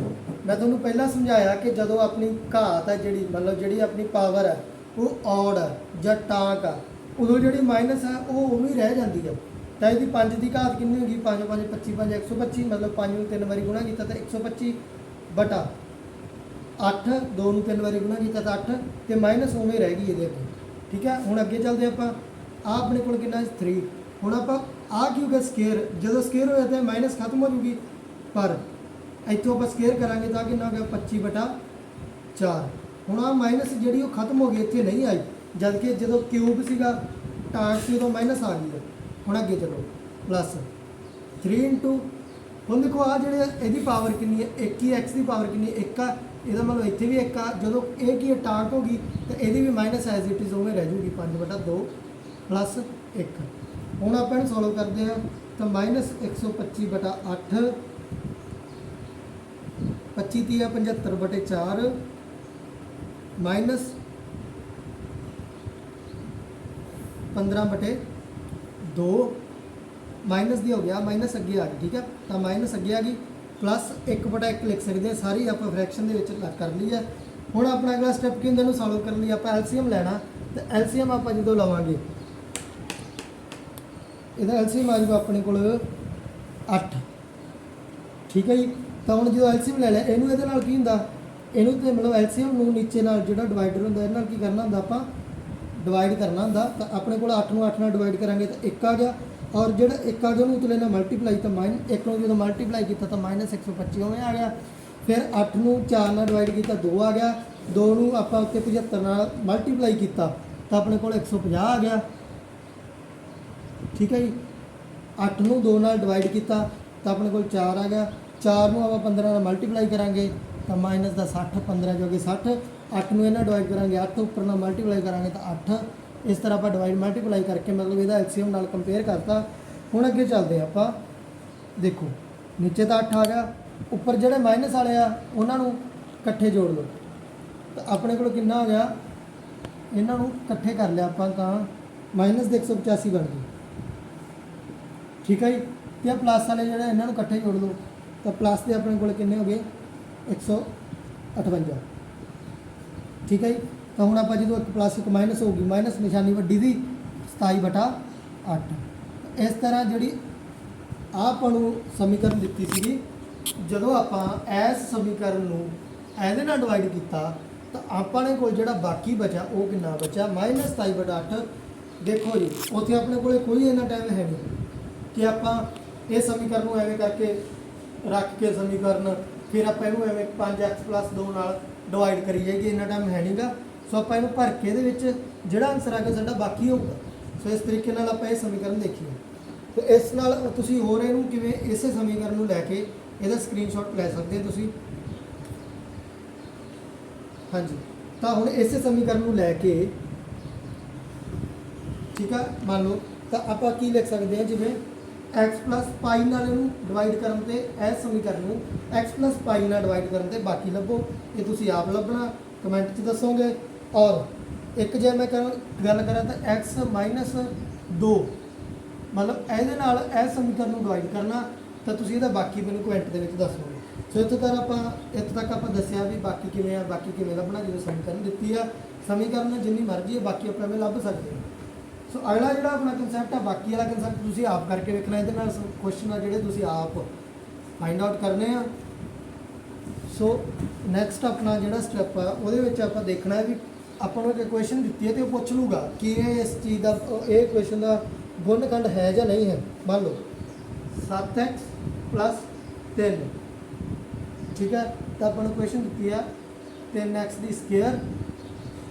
ਮੈਂ ਤੁਹਾਨੂੰ ਪਹਿਲਾਂ ਸਮਝਾਇਆ ਕਿ ਜਦੋਂ ਆਪਣੀ ਘਾਤ ਹੈ ਜਿਹੜੀ ਮਤਲਬ ਜਿਹੜੀ ਆਪਣੀ ਪਾਵਰ ਹੈ ਉਹ ਔਡ ਹੈ ਜਾਂ ਟਾਂਕ ਆ, ਉਦੋਂ ਜਿਹੜੀ ਮਾਈਨਸ ਹੈ ਉਹ ਉਵੇਂ ਹੀ ਰਹਿ ਜਾਂਦੀ ਹੈ। ਤਾਂ ਇਹਦੀ 5 ਦੀ ਘਾਤ ਕਿੰਨੀ ਹੋਗੀ, 5 × 5 = 25, 5 125, ਮਤਲਬ 5 ਨੂੰ 3 ਵਾਰੀ ਗੁਣਾ ਕੀਤਾ ਤਾਂ 125/8, 2 ਨੂੰ 3 ਵਾਰੀ ਗੁਣਾ ਕੀਤਾ ਤਾਂ 8, ਤੇ ਮਾਈਨਸ ਉਵੇਂ ਰਹਿ ਗਈ ਇਹਦੇ ਅੱਗੇ। ਠੀਕ ਹੈ, ਹੁਣ ਅੱਗੇ ਚੱਲਦੇ ਆਪਾਂ। ਆਹ ਆਪਣੇ ਕੋਲ ਕਿੰਨਾ 3। ਹੁਣ ਆਪਾਂ ਆਹ ਕੀ ਹੋ ਗਿਆ ਸਕੇਅਰ, ਜਦੋਂ ਸਕੇਅਰ ਹੋ ਜਾਂਦਾ ਮਾਈਨਸ ਖਤਮ ਹੋ ਜੂਗੀ, ਪਰ ਇੱਥੋਂ ਆਪਾਂ ਸਕੇਅਰ ਕਰਾਂਗੇ ਤਾਂ ਕਿੰਨਾ ਹੋ ਗਿਆ 25/4। ਹੁਣ ਆਹ ਮਾਈਨਸ ਜਿਹੜੀ ਉਹ ਖਤਮ ਹੋ ਗਈ, ਇੱਥੇ ਨਹੀਂ ਆਈ, ਜਦ ਕਿ ਜਦੋਂ ਕਿਊਬ ਸੀਗਾ ਟਾਂਕ ਸੀ ਉਦੋਂ ਮਾਈਨਸ ਆ ਗਈ ਹੈ। ਹੁਣ ਅੱਗੇ ਚਲੋ ਪਲੱਸ 3 × ਹੁਣ ਦੇਖੋ ਆਹ ਜਿਹੜੇ ਇਹਦੀ ਪਾਵਰ ਕਿੰਨੀ ਹੈ, 1 ਹੀ, x ਦੀ ਪਾਵਰ ਕਿੰਨੀ ਹੈ 1 ਆ, ਇਹਦਾ ਮਤਲਬ ਇੱਥੇ ਵੀ 1 ਆ। ਜਦੋਂ ਇਹ ਕੀ ਟਾਂਕ ਹੋ ਗਈ ਤਾਂ ਇਹਦੀ ਵੀ ਮਾਈਨਸ ਐਜ਼ ਇਟ ਇਜ਼ ਉਵੇਂ ਰਹਿ ਜੂਗੀ 5/2 + 1। ਹੁਣ ਆਪਾਂ ਇਹਨੂੰ ਸੋਲਵ ਕਰਦੇ ਹਾਂ ਤਾਂ -125 ਬਟਾ 8 25 ਤੀਆ 75 ਬਟੇ 4 ਮਾਈਨਸ 15 ਬਟੇ 2 ਮਾਈਨਸ ਦੀ ਹੋ ਗਿਆ, ਮਾਈਨਸ ਅੱਗੇ ਆ ਗਈ, ਠੀਕ ਹੈ। ਤਾਂ ਮਾਈਨਸ ਅੱਗੇ ਆ ਗਈ, ਪਲੱਸ 1 ਬਟਾ 1 ਲਿਖ ਸਕਦੇ ਹਾਂ। ਸਾਰੀ ਆਪਾਂ ਫ੍ਰੈਕਸ਼ਨ ਦੇ ਵਿੱਚ ਕਰ ਲਈ ਹੈ। ਹੁਣ ਆਪਣਾ ਅਗਲਾ ਸਟੈਪ ਕੀ ਹੁੰਦਾ, ਇਹਨੂੰ ਸੋਲਵ ਕਰਨ ਲਈ ਆਪਾਂ ਐਲਸੀਐਮ ਲੈਣਾ। ਤੇ ਐਲਸੀਐਮ ਆਪਾਂ ਜਦੋਂ ਲਵਾਂਗੇ, ਇਹਦਾ ਐਲਸੀਐਮ ਆ ਜਾਊਗਾ ਆਪਣੇ ਕੋਲ 8, ਠੀਕ ਹੈ ਜੀ। ਤਾਂ ਹੁਣ ਜਦੋਂ ਐਲਸੀਐਮ ਲੈ ਲਿਆ, ਇਹਨੂੰ ਇਹਦੇ ਨਾਲ ਕੀ ਹੁੰਦਾ, ਇਹਨੂੰ ਤੇ ਮਤਲਬ ਐਲਸੀਐਮ ਨੂੰ ਨੀਚੇ ਨਾਲ ਜਿਹੜਾ ਡਿਵਾਈਡਰ ਹੁੰਦਾ ਇਹਦੇ ਨਾਲ ਕੀ ਕਰਨਾ ਹੁੰਦਾ, ਆਪਾਂ ਡਿਵਾਈਡ ਕਰਨਾ ਹੁੰਦਾ। ਤਾਂ ਆਪਣੇ ਕੋਲ 8 ਨੂੰ 8 ਨਾਲ ਡਿਵਾਈਡ ਕਰਾਂਗੇ ਤਾਂ 1 ਆ ਗਿਆ, ਔਰ ਜਿਹੜਾ 1 ਆ ਗਿਆ ਉਹਨੂੰ ਉਤਲੇ ਨਾਲ ਮਲਟੀਪਲਾਈ, ਤਾਂ -1 ਨੂੰ ਜਦੋਂ ਮਲਟੀਪਲਾਈ ਕੀਤਾ ਤਾਂ -125 ਉਵੇਂ ਆ ਗਿਆ। ਫਿਰ 8 ਨੂੰ 4 ਨਾਲ ਡਿਵਾਈਡ ਕੀਤਾ 2 ਆ ਗਿਆ, 2 ਨੂੰ ਆਪਾਂ ਉੱਤੇ 75 ਨਾਲ ਮਲਟੀਪਲਾਈ ਕੀਤਾ ਤਾਂ ਆਪਣੇ ਕੋਲ 150 ਆ ਗਿਆ, ਠੀਕ ਹੈ ਜੀ। 8 ਨੂੰ 2 ਨਾਲ ਡਿਵਾਈਡ ਕੀਤਾ ਤਾਂ ਆਪਣੇ ਕੋਲ 4 ਆ ਗਿਆ, 4 ਨੂੰ ਆਪਾਂ 15 ਨਾਲ ਮਲਟੀਪਲਾਈ ਕਰਾਂਗੇ ਤਾਂ ਮਾਈਨਸ ਦਾ 60, 15 ਜੋ ਕਿ 60, 8 ਨੂੰ ਇਹਨਾਂ ਡਿਵਾਈਡ ਕਰਾਂਗੇ 8 ਉੱਪਰ ਨਾਲ ਮਲਟੀਪਲਾਈ ਕਰਾਂਗੇ ਤਾਂ 8। ਇਸ ਤਰ੍ਹਾਂ ਆਪਾਂ ਡਿਵਾਈਡ ਮਲਟੀਪਲਾਈ ਕਰਕੇ ਮਤਲਬ ਇਹਦਾ ਐਲਸੀਐਮ ਨਾਲ ਕੰਪੇਅਰ ਕਰਤਾ। ਹੁਣ ਅੱਗੇ ਚੱਲਦੇ ਆਪਾਂ, ਦੇਖੋ ਨੀਚੇ ਤਾਂ 8 ਆ ਗਿਆ, ਉੱਪਰ ਜਿਹੜੇ ਮਾਈਨਸ ਵਾਲੇ ਆ ਉਹਨਾਂ ਨੂੰ ਇਕੱਠੇ ਜੋੜ ਲਓ ਤਾਂ ਆਪਣੇ ਕੋਲ ਕਿੰਨਾ ਆ ਗਿਆ, ਇਹਨਾਂ ਨੂੰ ਇਕੱਠੇ ਕਰ ਲਿਆ ਆਪਾਂ ਤਾਂ -185 ਬਣ ਗਈ, ਠੀਕ ਹੈ ਜੀ। ਤੇ ਆ ਪਲੱਸ ਵਾਲੇ ਜਿਹੜੇ ਇਹਨਾਂ ਨੂੰ ਇਕੱਠੇ ਜੋੜ ਲਓ ਤਾਂ ਪਲੱਸ ਦੇ ਆਪਣੇ ਕੋਲ ਕਿੰਨੇ ਹੋ ਗਏ 158, ਠੀਕ ਹੈ ਜੀ। ਤਾਂ ਹੁਣ ਆਪਾਂ ਜਦੋਂ 1 + 1 ਮਾਈਨਸ ਹੋਊਗੀ, ਮਾਈਨਸ ਨਿਸ਼ਾਨੀ ਵੱਡੀ ਦੀ 27 ਬਟਾ 8। ਇਸ ਤਰ੍ਹਾਂ ਜਿਹੜੀ ਆਪਾਂ ਨੂੰ ਸਮੀਕਰਨ ਦਿੱਤੀ ਸੀਗੀ, ਜਦੋਂ ਆਪਾਂ ਇਸ ਸਮੀਕਰਨ ਨੂੰ ਇਹਦੇ ਨਾਲ ਡਿਵਾਈਡ ਕੀਤਾ ਤਾਂ ਆਪਾਂ ਨੇ ਕੋਲ ਜਿਹੜਾ ਬਾਕੀ ਬਚਾ ਉਹ ਕਿੰਨਾ ਬਚਾ, -27 ਬਟਾ 8। ਦੇਖੋ ਜੀ ਉੱਥੇ ਆਪਣੇ ਕੋਲ ਕੋਈ ਇੰਨਾ ਟਾਈਮ ਹੈ ਨਹੀਂ ਕਿ ਆਪਾਂ ਇਹ ਸਮੀਕਰਨ ਨੂੰ ਐਵੇਂ ਕਰਕੇ ਰੱਖ ਕੇ ਸਮੀਕਰਨ ਫਿਰ ਆਪਾਂ ਇਹਨੂੰ ਐਵੇਂ 5x + 2 ਨਾਲ ਡਿਵਾਈਡ ਕਰੀ ਜਾਈਏ, ਇੰਨਾ ਟਾਈਮ ਹੈ ਨਹੀਂਗਾ। ਸੋ ਆਪਾਂ ਇਹਨੂੰ ਭਰ ਕੇ ਇਹਦੇ ਵਿੱਚ ਜਿਹੜਾ ਆਨਸਰ ਆ ਗਿਆ ਸਾਡਾ ਬਾਕੀ ਹੋਊਗਾ। ਸੋ ਇਸ ਤਰੀਕੇ ਨਾਲ ਆਪਾਂ ਇਹ ਸਮੀਕਰਨ ਦੇਖੀਏ। ਤੇ ਇਸ ਨਾਲ ਤੁਸੀਂ ਹੋਰ ਇਹਨੂੰ ਕਿਵੇਂ ਇਸੇ ਸਮੀਕਰਨ ਨੂੰ ਲੈ ਕੇ ਇਹਦਾ ਸਕਰੀਨਸ਼ਾਟ ਲੈ ਸਕਦੇ ਹੋ ਤੁਸੀਂ, ਹਾਂਜੀ। ਤਾਂ ਹੁਣ ਇਸੇ ਸਮੀਕਰਨ ਨੂੰ ਲੈ ਕੇ, ਠੀਕ ਆ, ਮੰਨ ਲਓ ਤਾਂ ਆਪਾਂ ਕੀ ਲਿਖ ਸਕਦੇ ਹਾਂ, ਜਿਵੇਂ x + π ਨਾਲ ਇਹਨੂੰ ਡਿਵਾਈਡ ਕਰਨ ਤੇ ਇਸ ਸਮੀਕਰਨ ਨੂੰ x + π ਨਾਲ ਡਿਵਾਈਡ ਕਰਨ ਤੇ ਬਾਕੀ ਲੱਭੋ। ਇਹ ਤੁਸੀਂ ਆਪ ਲੱਭਣਾ, ਕਮੈਂਟ 'ਚ ਦੱਸੋਗੇ। ਔਰ ਇੱਕ ਜੇ ਮੈਂ ਗੱਲ ਕਰਾਂ ਤਾਂ x - 2 ਮਤਲਬ ਇਹਦੇ ਨਾਲ ਇਸ ਸਮੀਕਰਨ ਨੂੰ ਡਿਵਾਈਡ ਕਰਨਾ, ਤਾਂ ਤੁਸੀਂ ਇਹਦਾ ਬਾਕੀ ਮੈਨੂੰ ਕਮੈਂਟ ਦੇ ਵਿੱਚ ਦੱਸੋਗੇ। ਸੋ ਇੱਥੇ ਤੱਕ ਆਪਾਂ ਦੱਸਿਆ ਵੀ ਬਾਕੀ ਕਿਵੇਂ ਆ, ਬਾਕੀ ਕਿਵੇਂ ਲੱਭਣਾ। ਜਦੋਂ ਸਮੀਕਰਨ ਦਿੱਤੀ ਆ, ਸਮੀਕਰਨ ਜਿੰਨੀ ਮਰਜ਼ੀ ਹੈ ਬਾਕੀ ਆਪਾਂ ਐਵੇਂ ਲੱਭ ਸਕਦੇ ਹਾਂ। ਸੋ ਅਗਲਾ ਜਿਹੜਾ ਆਪਣਾ ਕਨਸੈਪਟ ਆ, ਬਾਕੀ ਵਾਲਾ ਕਨਸੈਪਟ ਤੁਸੀਂ ਆਪ ਕਰਕੇ ਵੇਖਣਾ। ਇਹਦੇ ਨਾਲ ਕੁਐਸਚਨ ਆ ਜਿਹੜੇ ਤੁਸੀਂ ਆਪ ਫਾਈਂਡ ਆਊਟ ਕਰਨੇ ਆ। ਸੋ ਨੈਕਸਟ ਆਪਣਾ ਜਿਹੜਾ ਸਟੈਪ ਆ ਉਹਦੇ ਵਿੱਚ ਆਪਾਂ ਦੇਖਣਾ ਹੈ ਵੀ ਆਪਾਂ ਨੂੰ ਇੱਕ ਕੁਐਸਚਨ ਦਿੱਤੀ ਹੈ ਤੇ ਉਹ ਪੁੱਛ ਲੂਗਾ ਕਿ ਇਸ ਚੀਜ਼ ਦਾ, ਇਹ ਕੁਐਸਚਨ ਦਾ ਗੁਣਨਖੰਡ ਹੈ ਜਾਂ ਨਹੀਂ ਹੈ। ਮੰਨ ਲਓ 7x + 3, ਠੀਕ ਹੈ। ਤਾਂ ਆਪਾਂ ਨੂੰ ਕੁਐਸਚਨ ਦਿੱਤੀ ਆ 3x²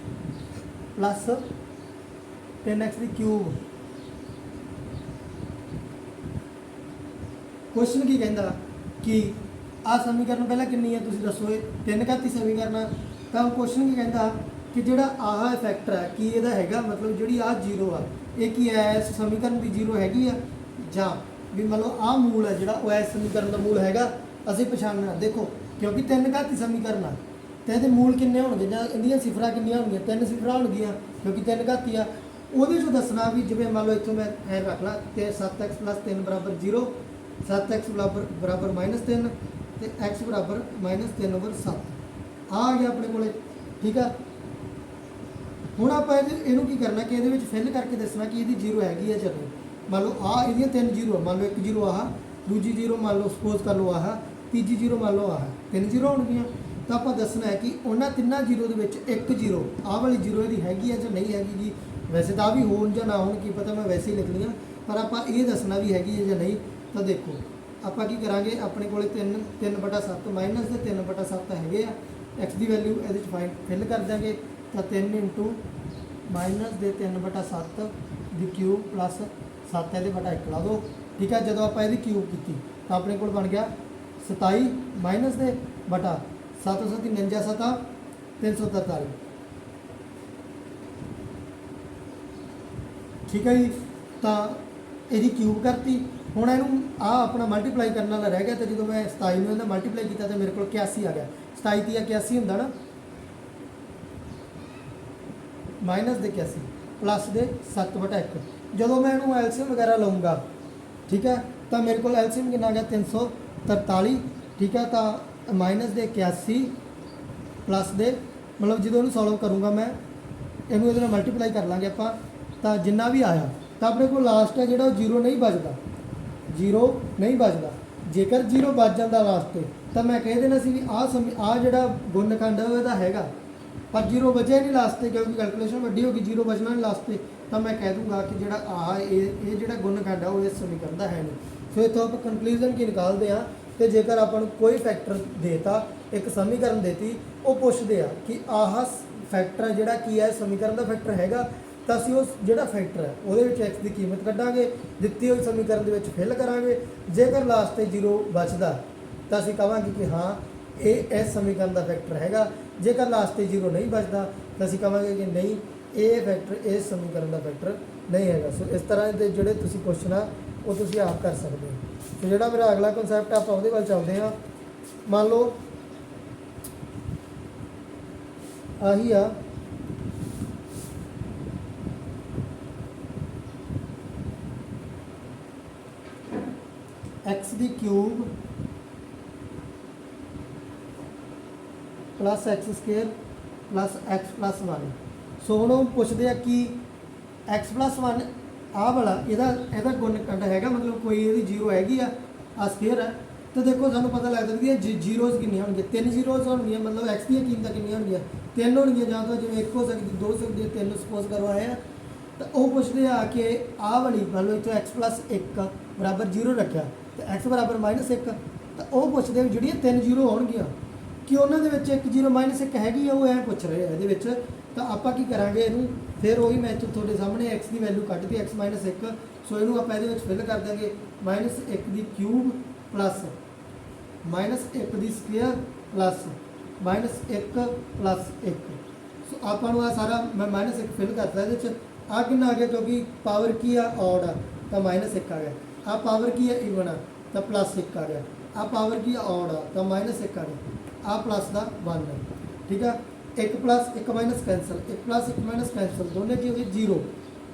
+ 3x³ ਕੁਐਸਚਨ ਕੀ ਕਹਿੰਦਾ ਕਿ ਆਹ ਸਮੀਕਰਨ ਪਹਿਲਾਂ ਕਿੰਨੀ ਹੈ ਤੁਸੀਂ ਦੱਸੋ, ਇਹ 3 ਘਾਤੀ ਸਮੀਕਰਨ ਆ। ਤਾਂ ਕੁਐਸਚਨ ਕੀ ਕਹਿੰਦਾ ਕਿ ਜਿਹੜਾ ਆਹ ਫੈਕਟਰ ਹੈ ਕੀ ਇਹਦਾ ਹੈਗਾ, ਮਤਲਬ ਜਿਹੜੀ ਆਹ 0 ਆ ਇਹ ਕੀ ਹੈ, ਇਸ ਸਮੀਕਰਨ ਦੀ 0 ਹੈਗੀ ਆ, ਜਾਂ ਵੀ ਮਤਲਬ ਆਹ ਮੂਲ ਹੈ ਜਿਹੜਾ ਉਹ ਇਸ ਸਮੀਕਰਨ ਦਾ ਮੂਲ ਹੈਗਾ, ਅਸੀਂ ਪਛਾਣਨਾ। ਦੇਖੋ ਕਿਉਂਕਿ 3 ਘਾਤੀ ਸਮੀਕਰਨ ਆ ਤੇ ਇਹਦੇ ਮੂਲ ਕਿੰਨੇ ਹੋਣਗੇ ਜਾਂ ਇਹਦੀਆਂ ਸਿਫਰਾਂ ਕਿੰਨੀਆਂ ਹੋਣਗੀਆਂ, 3 ਸਿਫਰਾਂ ਹੋਣਗੀਆਂ ਕਿਉਂਕਿ 3 ਘਾਤੀ ਆ। ਉਹਦੇ 'ਚੋਂ ਦੱਸਣਾ ਵੀ ਜਿਵੇਂ ਮੰਨ ਲਓ ਇੱਥੋਂ ਮੈਂ ਐ ਰੱਖ ਲਾ ਤੇ 7x + 3 = 0, 7x = -3 ਤੇ x = -3/7 ਆ ਗਿਆ ਆਪਣੇ ਕੋਲੇ, ਠੀਕ ਆ। ਹੁਣ ਆਪਾਂ ਇਹਨੂੰ ਕੀ ਕਰਨਾ ਕਿ ਇਹਦੇ ਵਿੱਚ ਫਿਲ ਕਰਕੇ ਦੱਸਣਾ ਕਿ ਇਹਦੀ 0 ਹੈਗੀ ਆ ਜਾਂ ਨਹੀਂ। ਮੰਨ ਲਓ ਆ ਇਹਦੀਆਂ 3 0, ਮੰਨ ਲਓ 1 0 ਆਹ, ਦੂਜੀ 0 ਮੰਨ ਲਓ ਸਪੋਜ਼ ਕਰ ਲਓ ਆਹ, ਤੀਜੀ 0 ਮੰਨ ਲਓ ਆਹ, 3 0 ਹੋਣਗੀਆਂ। ਤਾਂ ਆਪਾਂ ਦੱਸਣਾ ਹੈ ਕਿ ਉਹਨਾਂ ਤਿੰਨਾਂ 0 ਦੇ ਵਿੱਚ 1 0 ਆਹ ਵਾਲੀ 0 ਇਹਦੀ ਹੈਗੀ ਆ ਜਾਂ ਨਹੀਂ ਹੈਗੀ ਜੀ। ਵੈਸੇ ਤਾਂ ਵੀ ਹੋਣ ਜਾਂ ਨਾ ਹੋਣ ਕੀ ਪਤਾ, ਮੈਂ ਵੈਸੇ ਹੀ ਲਿਖ ਲਈਆਂ, ਪਰ ਆਪਾਂ ਇਹ ਦੱਸਣਾ ਵੀ ਹੈਗੀ ਹੈ ਜਾਂ ਨਹੀਂ। ਤਾਂ ਦੇਖੋ ਆਪਾਂ ਕੀ ਕਰਾਂਗੇ, ਆਪਣੇ ਕੋਲੇ 3/7 ਮਾਈਨਸ ਦੇ 3/7 ਹੈਗੇ ਆ, x ਦੀ ਵੈਲਿਊ ਇਹਦੇ 'ਚ ਫਿਲ ਕਰ ਦਾਂਗੇ। ਤਾਂ 3 × -3/7 ਦੀ ਕਿਊਬ + 7 ਇਹਦੇ ਬਟਾ 1 ਲਾ ਦਿਓ, ਠੀਕ ਹੈ। ਜਦੋਂ ਆਪਾਂ ਇਹਦੀ ਕਿਊਬ ਕੀਤੀ ਤਾਂ ਆਪਣੇ ਕੋਲ ਬਣ ਗਿਆ 27 ਮਾਈਨਸ ਦੇ ਬਟਾ 7 × 7 = 49, 7 343, ਠੀਕ ਹੈ ਜੀ। ਤਾਂ ਇਹਦੀ ਕਿਊਬ ਕਰਤੀ। ਹੁਣ ਇਹਨੂੰ ਆ ਆਪਣਾ ਮਲਟੀਪਲਾਈ ਕਰਨ ਵਾਲਾ ਰਹਿ ਗਿਆ, ਤੇ ਜਦੋਂ ਮੈਂ 27 ਨੂੰ ਇਹਦਾ ਮਲਟੀਪਲਾਈ ਕੀਤਾ ਤਾਂ ਮੇਰੇ ਕੋਲ 81 ਆ ਗਿਆ। 27 ਤੀਆ 81 ਹੁੰਦਾ ਨਾ, ਮਾਈਨਸ ਦੇ 81 ਪਲੱਸ ਦੇ 7/1। ਜਦੋਂ ਮੈਂ ਇਹਨੂੰ ਐਲਸੀਐਮ ਵਗੈਰਾ ਲਵਾਂਗਾ, ਠੀਕ ਹੈ, ਤਾਂ ਮੇਰੇ ਕੋਲ ਐਲਸੀਐਮ ਕਿੰਨਾ ਆ ਗਿਆ 343, ਠੀਕ ਹੈ। ਤਾਂ ਮਾਈਨਸ ਦੇ 81 ਪਲੱਸ ਦੇ ਮਤਲਬ ਜਦੋਂ ਇਹਨੂੰ ਸੋਲਵ ਕਰੂੰਗਾ ਮੈਂ, ਇਹਨੂੰ ਇਹਦੇ ਨਾਲ ਮਲਟੀਪਲਾਈ ਕਰ ਲਾਂਗੇ ਆਪਾਂ, ਤਾਂ ਜਿੰਨਾ ਵੀ ਆਇਆ ਤਾਂ ਆਪਣੇ ਕੋਲ ਲਾਸਟ ਹੈ ਜਿਹੜਾ ਉਹ 0 ਨਹੀਂ ਬਚਦਾ, 0 ਨਹੀਂ ਬਚਦਾ। ਜੇਕਰ 0 ਬਚ ਜਾਂਦਾ ਲਾਸਟ 'ਤੇ ਤਾਂ ਮੈਂ ਕਹਿ ਦੇਣਾ ਸੀ ਵੀ ਆਹ ਜਿਹੜਾ ਗੁਣਨਖੰਡ ਹੈ ਉਹ ਇਹਦਾ ਹੈਗਾ, ਪਰ 0 ਬਚਿਆ ਨਹੀਂ ਲਾਸਟ 'ਤੇ, ਕਿਉਂਕਿ ਕੈਲਕੂਲੇਸ਼ਨ ਵੱਡੀ ਹੋ ਗਈ, 0 ਬਚਣਾ ਨਹੀਂ ਲਾਸਟ 'ਤੇ। ਤਾਂ ਮੈਂ ਕਹਿ ਦੂੰਗਾ ਕਿ ਜਿਹੜਾ ਇਹ ਜਿਹੜਾ ਗੁਣਨਖੰਡ ਹੈ ਉਹ ਇਸ ਸਮੀਕਰਨ ਦਾ ਹੈ ਨਹੀਂ। ਸੋ ਇੱਥੋਂ ਆਪਾਂ ਕੰਕਲੂਜਨ ਕੀ ਨਿਕਾਲਦੇ ਆ ਕਿ ਜੇਕਰ ਆਪਾਂ ਨੂੰ ਕੋਈ ਫੈਕਟਰ ਦੇਤਾ, ਇੱਕ ਸਮੀਕਰਨ ਦੇਤੀ, ਉਹ ਪੁੱਛਦੇ ਆ ਕਿ ਆਹ ਫੈਕਟਰ ਜਿਹੜਾ ਕੀ ਹੈ ਸਮੀਕਰਨ ਦਾ ਫੈਕਟਰ ਹੈਗਾ, ਤਾਂ ਅਸੀਂ ਉਸ ਜਿਹੜਾ ਫੈਕਟਰ ਹੈ ਉਹਦੇ ਵਿੱਚ x ਦੀ ਕੀਮਤ ਕੱਢਾਂਗੇ, ਦਿੱਤੀ ਹੋਈ ਸਮੀਕਰਨ ਦੇ ਵਿੱਚ ਫਿਲ ਕਰਾਂਗੇ। ਜੇਕਰ ਲਾਸਟ 'ਤੇ 0 ਬਚਦਾ ਤਾਂ ਅਸੀਂ ਕਹਾਂਗੇ ਕਿ ਹਾਂ ਇਹ ਇਸ ਸਮੀਕਰਨ ਦਾ ਫੈਕਟਰ ਹੈਗਾ। ਜੇਕਰ ਲਾਸਟ 'ਤੇ 0 ਨਹੀਂ ਬਚਦਾ ਤਾਂ ਅਸੀਂ ਕਹਾਂਗੇ ਕਿ ਨਹੀਂ, ਇਹ ਫੈਕਟਰ ਇਸ ਸਮੀਕਰਨ ਦਾ ਫੈਕਟਰ ਨਹੀਂ ਹੈਗਾ। ਸੋ ਇਸ ਤਰ੍ਹਾਂ ਦੇ ਜਿਹੜੇ ਤੁਸੀਂ ਕੁਐਸਚਨ ਆ ਉਹ ਤੁਸੀਂ ਆਪ ਕਰ ਸਕਦੇ ਹੋ। ਸੋ ਜਿਹੜਾ ਮੇਰਾ ਅਗਲਾ ਕਨਸੈਪਟ ਆਪਾਂ ਉਹਦੇ ਵੱਲ ਚੱਲਦੇ ਹਾਂ। ਮੰਨ ਲਓ ਆਹੀ ਆ x ਦੀ cube plus x square plus x plus 1। ਸੋ ਹੁਣ ਉਹ ਪੁੱਛਦੇ ਆ ਕਿ x ਪਲੱਸ 1 ਆਹ ਵਾਲਾ ਇਹਦਾ ਗੁਣਨਖੰਡ ਹੈਗਾ, ਮਤਲਬ ਕੋਈ ਇਹਦੀ 0 ਹੈਗੀ ਆ ਸਕੁਏਅਰ ਹੈ। ਤਾਂ ਦੇਖੋ ਸਾਨੂੰ ਪਤਾ ਲੱਗਦਾ ਵੀ ਇਹ ਜ਼ੀਰੋਜ਼ ਕਿੰਨੀਆਂ ਹੋਣਗੀਆਂ, 3 ਜ਼ੀਰੋਜ਼ ਹੋਣਗੀਆਂ, ਮਤਲਬ x ਦੀਆਂ ਕੀਮਤਾਂ ਕਿੰਨੀਆਂ ਹੋਣਗੀਆਂ, 3 ਹੋਣਗੀਆਂ, ਜਾਂ ਤਾਂ ਜਿਵੇਂ 1 ਹੋ ਸਕਦੀ, 2 ਹੋ ਸਕਦੀ ਹੈ, 3 ਸਪੋਜ਼ ਕਰਵਾਏ ਆ। ਤਾਂ ਉਹ ਪੁੱਛਦੇ ਆ ਕਿ ਆਹ ਵਾਲੀ ਮੰਨ ਲਓ ਇੱਥੋਂ x ਪਲੱਸ 1 ਬਰਾਬਰ 0 ਰੱਖਿਆ ਤੇ x ਬਰਾਬਰ -1, ਤਾਂ ਉਹ ਪੁੱਛਦੇ ਵੀ ਜਿਹੜੀਆਂ 3 0 ਹੋਣਗੀਆਂ ਕਿ ਉਹਨਾਂ ਦੇ ਵਿੱਚ 1 0 -1 ਹੈਗੀ ਆ, ਉਹ ਐਂ ਪੁੱਛ ਰਹੇ ਆ ਇਹਦੇ ਵਿੱਚ। ਤਾਂ ਆਪਾਂ ਕੀ ਕਰਾਂਗੇ ਇਹਨੂੰ, ਫਿਰ ਉਹੀ ਮੈਂ ਇੱਥੋਂ ਤੁਹਾਡੇ ਸਾਹਮਣੇ x ਦੀ ਵੈਲਿਊ ਕੱਢਤੀ, x -1। ਸੋ ਇਹਨੂੰ ਆਪਾਂ ਇਹਦੇ ਵਿੱਚ ਫਿਲ ਕਰ ਦਾਂਗੇ, -1 ਦੀ ਕਿਊਬ ਪਲੱਸ -1 ਦੀ ਸਕੁਏਅਰ ਪਲੱਸ -1 ਪਲੱਸ 1। ਸੋ ਆਪਾਂ ਨੂੰ ਆ ਸਾਰਾ ਮੈਂ -1 ਫਿਲ ਕਰਤਾ ਇਹਦੇ ਵਿੱਚ। ਆ ਕਿੰਨਾ ਆ ਗਿਆ, ਕਿਉਂਕਿ ਪਾਵਰ ਕੀ ਆ ਔਡ ਆ, ਤਾਂ -1 ਆ ਗਿਆ। ਆ ਪਾਵਰ ਕੀ ਹੈ ਈਵਨ ਆ, ਤਾਂ +1 ਆ ਗਿਆ। ਆ ਪਾਵਰ ਕੀ ਆ ਔਡ ਆ, ਤਾਂ -1 ਆ ਗਿਆ। ਆ ਪਲੱਸ ਦਾ 1 ਹੈ, ਠੀਕ ਆ। 1 + 1 ਮਾਈਨਸ ਕੈਂਸਲ, 1 + 1 ਮਾਈਨਸ ਕੈਂਸਲ, ਦੋਨੇ ਕੀ ਹੋ ਗਏ 0,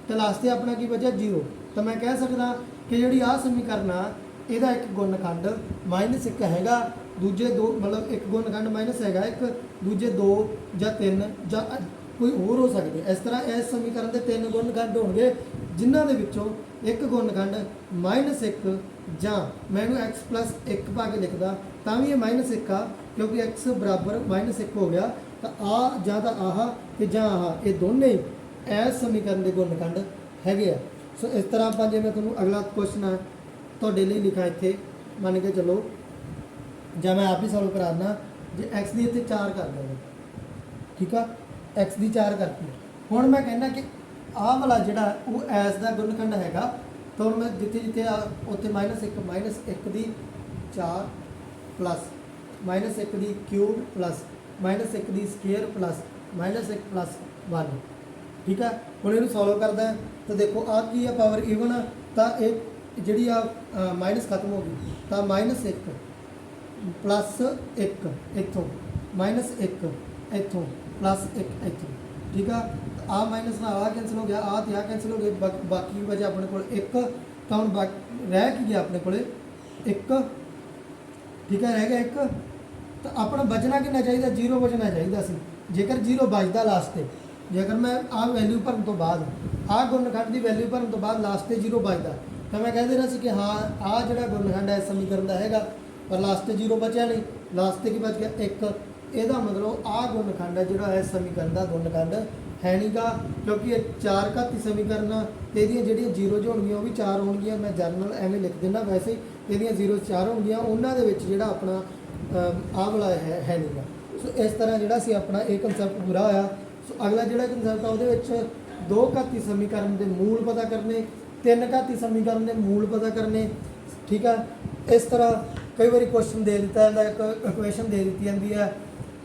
ਤੇ ਲਾਸਟ ਤੇ ਆਪਣਾ ਕੀ ਬਚਿਆ 0। ਤਾਂ ਮੈਂ ਕਹਿ ਸਕਦਾ ਕਿ ਜਿਹੜੀ ਆ ਸਮੀਕਰਨ ਆ ਇਹਦਾ ਇੱਕ ਗੁਣਨਖੰਡ -1 ਹੈਗਾ, ਦੂਜੇ ਦੋ ਮਤਲਬ ਇੱਕ ਗੁਣਨਖੰਡ ਮਾਈਨਸ ਹੈਗਾ ਇੱਕ, ਦੂਜੇ 2 ਜਾਂ 3 ਜਾਂ ਕੋਈ ਹੋਰ ਹੋ ਸਕਦੇ। ਇਸ ਤਰ੍ਹਾਂ ਇਸ ਸਮੀਕਰਨ ਦੇ 3 ਗੁਣਨਖੰਡ ਹੋਣਗੇ, ਜਿਨ੍ਹਾਂ ਦੇ ਵਿੱਚੋਂ ਇੱਕ ਗੁਣਨਖੰਡ -1 ਜਾਂ ਮੈਨੂੰ x + 1 ਪਾ ਕੇ ਲਿਖਦਾ ਤਾਂ ਵੀ ਇਹ -1 ਆ, ਕਿਉਂਕਿ x ਬਰਾਬਰ -1 ਹੋ ਗਿਆ। ਤਾਂ ਆ ਜਾਂ ਤਾਂ ਆਹ ਤੇ ਜਾਂ ਆਹ, ਇਹ ਦੋਨੇ ਇਸ ਸਮੀਕਰਨ ਦੇ ਗੁਣਨਖੰਡ ਹੈਗੇ ਆ। ਸੋ ਇਸ ਤਰ੍ਹਾਂ ਆਪਾਂ ਜੇ ਮੈਂ ਤੁਹਾਨੂੰ ਅਗਲਾ ਕੁਐਸਚਨ ਆ ਤੁਹਾਡੇ ਲਈ ਲਿਖਾ ਇੱਥੇ, ਮੰਨ ਕੇ ਚੱਲੋ, ਜਾਂ ਮੈਂ ਆਪ ਹੀ ਸੋਲਵ ਕਰਾ ਦਿੰਦਾ। ਜੇ x ਦੀ ਇੱਥੇ 4 ਕਰ ਦਿੰਦਾ, ਠੀਕ ਆ, x ਦੀ 4 ਕਰਤੀ। ਹੁਣ ਮੈਂ ਕਹਿੰਦਾ ਕਿ ਆਹ ਵਾਲਾ ਜਿਹੜਾ ਉਹ ਐਸ ਦਾ ਗੁਣਨਖੰਡ ਹੈਗਾ, ਤਾਂ ਹੁਣ ਮੈਂ ਜਿੱਥੇ ਜਿੱਥੇ ਉੱਥੇ -1 ਦੀ 4 ਪਲੱਸ -1 ਦੀ ਕਿਊਬ ਪਲੱਸ -1 ਦੀ ਸਕੁਏਅਰ ਪਲੱਸ -1 ਪਲੱਸ 1, ਠੀਕ ਹੈ। ਹੁਣ ਇਹਨੂੰ ਸੋਲਵ ਕਰਦਾ ਤਾਂ ਦੇਖੋ ਆਹ ਕੀ ਆ, ਪਾਵਰ ਈਵਨ ਆ, ਤਾਂ ਇਹ ਜਿਹੜੀ ਆ ਮਾਈਨਸ ਖਤਮ ਹੋ ਗਈ, ਤਾਂ -1 ਪਲੱਸ 1 ਇੱਥੋਂ, -1 ਇੱਥੋਂ ਪਲੱਸ 1 ਇੱਥੋਂ, ਠੀਕ ਆ। ਆ ਮਾਈਨਸ ਨਾਲ ਆ ਕੈਂਸਲ ਹੋ ਗਿਆ, ਆ ਤੇ ਆ ਕੈਂਸਲ ਹੋ ਗਏ, ਬਾਕੀ ਵਜ੍ਹਾ ਆਪਣੇ ਕੋਲ 1। ਤਾਂ ਹੁਣ ਰਹਿ ਕੀ ਗਿਆ ਆਪਣੇ ਕੋਲੇ 1, ਠੀਕ ਹੈ, ਰਹਿ ਗਿਆ 1। ਤਾਂ ਆਪਣਾ ਬਚਣਾ ਕਿੰਨਾ ਚਾਹੀਦਾ, 0 ਬਚਣਾ ਚਾਹੀਦਾ ਸੀ। ਜੇਕਰ 0 ਬਚਦਾ ਲਾਸਟ 'ਤੇ, ਜੇਕਰ ਮੈਂ ਆਹ ਵੈਲਿਊ ਭਰਨ ਤੋਂ ਬਾਅਦ, ਆਹ ਗੁਣਨਖੰਡ ਦੀ ਵੈਲਿਊ ਭਰਨ ਤੋਂ ਬਾਅਦ ਲਾਸਟ 'ਤੇ 0 ਬਚਦਾ, ਤਾਂ ਮੈਂ ਕਹਿ ਦੇਣਾ ਸੀ ਕਿ ਹਾਂ ਆਹ ਜਿਹੜਾ ਗੁਣਨਖੰਡ ਹੈ ਇਸ ਸਮੀਕਰਨ ਦਾ ਹੈਗਾ, ਪਰ ਲਾਸਟ 'ਤੇ 0 ਬਚਿਆ ਨਹੀਂ। ਲਾਸਟ 'ਤੇ ਕੀ ਬਚ ਗਿਆ 1। ਇਹਦਾ ਮਤਲਬ ਆਹ ਗੁਣਨਖੰਡ ਹੈ ਜਿਹੜਾ ਇਸ ਸਮੀਕਰਨ ਦਾ ਗੁਣਨਖੰਡ ਹੈ ਨਹੀਂਗਾ, ਕਿਉਂਕਿ ਇਹ 4 ਘਾਤੀ ਸਮੀਕਰਨ ਤੇ ਇਹਦੀਆਂ ਜਿਹੜੀਆਂ 0 ਹੋਣਗੀਆਂ ਉਹ ਵੀ 4 ਹੋਣਗੀਆਂ। ਮੈਂ ਜਰਨਲ ਐਵੇਂ ਲਿਖ ਦਿੰਦਾ, ਵੈਸੇ ਹੀ ਇਹਦੀਆਂ 0 4 ਹੋਣਗੀਆਂ, ਉਹਨਾਂ ਦੇ ਵਿੱਚ ਜਿਹੜਾ ਆਪਣਾ ਆਹ ਵਾਲਾ ਹੈ ਨਹੀਂਗਾ। ਸੋ ਇਸ ਤਰ੍ਹਾਂ ਜਿਹੜਾ ਸੀ ਆਪਣਾ ਇਹ ਕਨਸੈਪਟ ਪੂਰਾ ਹੋਇਆ। ਸੋ ਅਗਲਾ ਜਿਹੜਾ ਕਨਸੈਪਟ ਆ ਉਹਦੇ ਵਿੱਚ 2 ਘਾਤੀ ਸਮੀਕਰਨ ਦੇ ਮੂਲ ਪਤਾ ਕਰਨੇ, 3 ਘਾਤੀ ਸਮੀਕਰਨ ਦੇ ਮੂਲ ਪਤਾ ਕਰਨੇ, ਠੀਕ ਆ। ਇਸ ਤਰ੍ਹਾਂ ਕਈ ਵਾਰੀ ਕੁਐਸਚਨ ਦੇ ਦਿੱਤਾ ਜਾਂਦਾ, ਇੱਕ ਇਕੁਏਸ਼ਨ ਦੇ ਦਿੱਤੀ ਜਾਂਦੀ ਹੈ,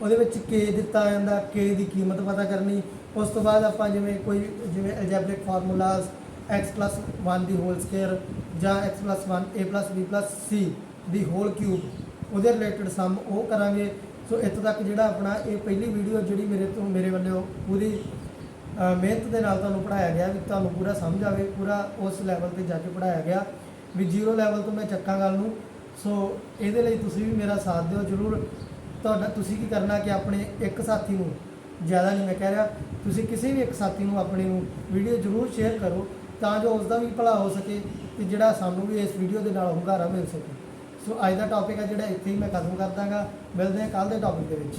ਉਹਦੇ ਵਿੱਚ k ਦਿੱਤਾ ਜਾਂਦਾ, k ਦੀ ਕੀਮਤ ਪਤਾ ਕਰਨੀ। ਉਸ ਤੋਂ ਬਾਅਦ ਆਪਾਂ ਜਿਵੇਂ ਅਲਜੈਬਰਿਕ ਫਾਰਮੂਲਾਜ਼ x+1 ਦੀ ਹੋਲ ਸਕੁਏਅਰ ਜਾਂ x+1 a+b+c ਦੀ ਹੋਲ ਕਿਊਬ ਉਹਦੇ ਰਿਲੇਟਡ ਸਮ ਉਹ ਕਰਾਂਗੇ। ਸੋ ਇੱਥੋਂ ਤੱਕ ਜਿਹੜਾ ਆਪਣਾ ਇਹ ਪਹਿਲੀ ਵੀਡੀਓ ਜਿਹੜੀ ਮੇਰੇ ਵੱਲੋਂ ਪੂਰੀ ਮਿਹਨਤ ਦੇ ਨਾਲ ਤੁਹਾਨੂੰ ਪੜ੍ਹਾਇਆ ਗਿਆ, ਵੀ ਤੁਹਾਨੂੰ ਪੂਰਾ ਸਮਝ ਆਵੇ, ਪੂਰਾ ਉਸ ਲੈਵਲ ਤੇ ਜਾ ਕੇ ਪੜ੍ਹਾਇਆ ਗਿਆ, ਵੀ 0 ਲੈਵਲ ਤੋਂ ਮੈਂ ਚੱਕਾਂ ਗੱਲ ਨੂੰ। ਸੋ ਇਹਦੇ ਲਈ ਤੁਸੀਂ ਵੀ ਮੇਰਾ ਸਾਥ ਦਿਓ ਜ਼ਰੂਰ। ਤੁਸੀਂ ਕੀ ਕਰਨਾ ਕਿ ਆਪਣੇ ਇੱਕ ਸਾਥੀ ਨੂੰ, ਜ਼ਿਆਦਾ ਨਹੀਂ ਮੈਂ ਕਹਿ ਰਿਹਾ, ਤੁਸੀਂ ਕਿਸੇ ਵੀ ਇੱਕ ਸਾਥੀ ਨੂੰ ਆਪਣੇ ਨੂੰ ਵੀਡੀਓ ਜ਼ਰੂਰ ਸ਼ੇਅਰ ਕਰੋ ਤਾਂ ਜੋ ਉਸ ਦਾ ਵੀ ਭਲਾ ਹੋ ਸਕੇ ਤੇ ਜਿਹੜਾ ਸਾਨੂੰ ਵੀ ਇਸ ਵੀਡੀਓ ਦੇ ਨਾਲ ਹੁੰਗਾਰਾ ਮਿਲ ਸਕੇ। ਸੋ ਅੱਜ ਦਾ ਟੌਪਿਕ ਹੈ ਜਿਹੜਾ ਇੱਥੇ ਹੀ ਮੈਂ ਖਤਮ ਕਰ ਦਾਂਗਾ। ਮਿਲਦੇ ਹਾਂ ਕੱਲ੍ਹ ਦੇ ਟੌਪਿਕ ਦੇ ਵਿੱਚ।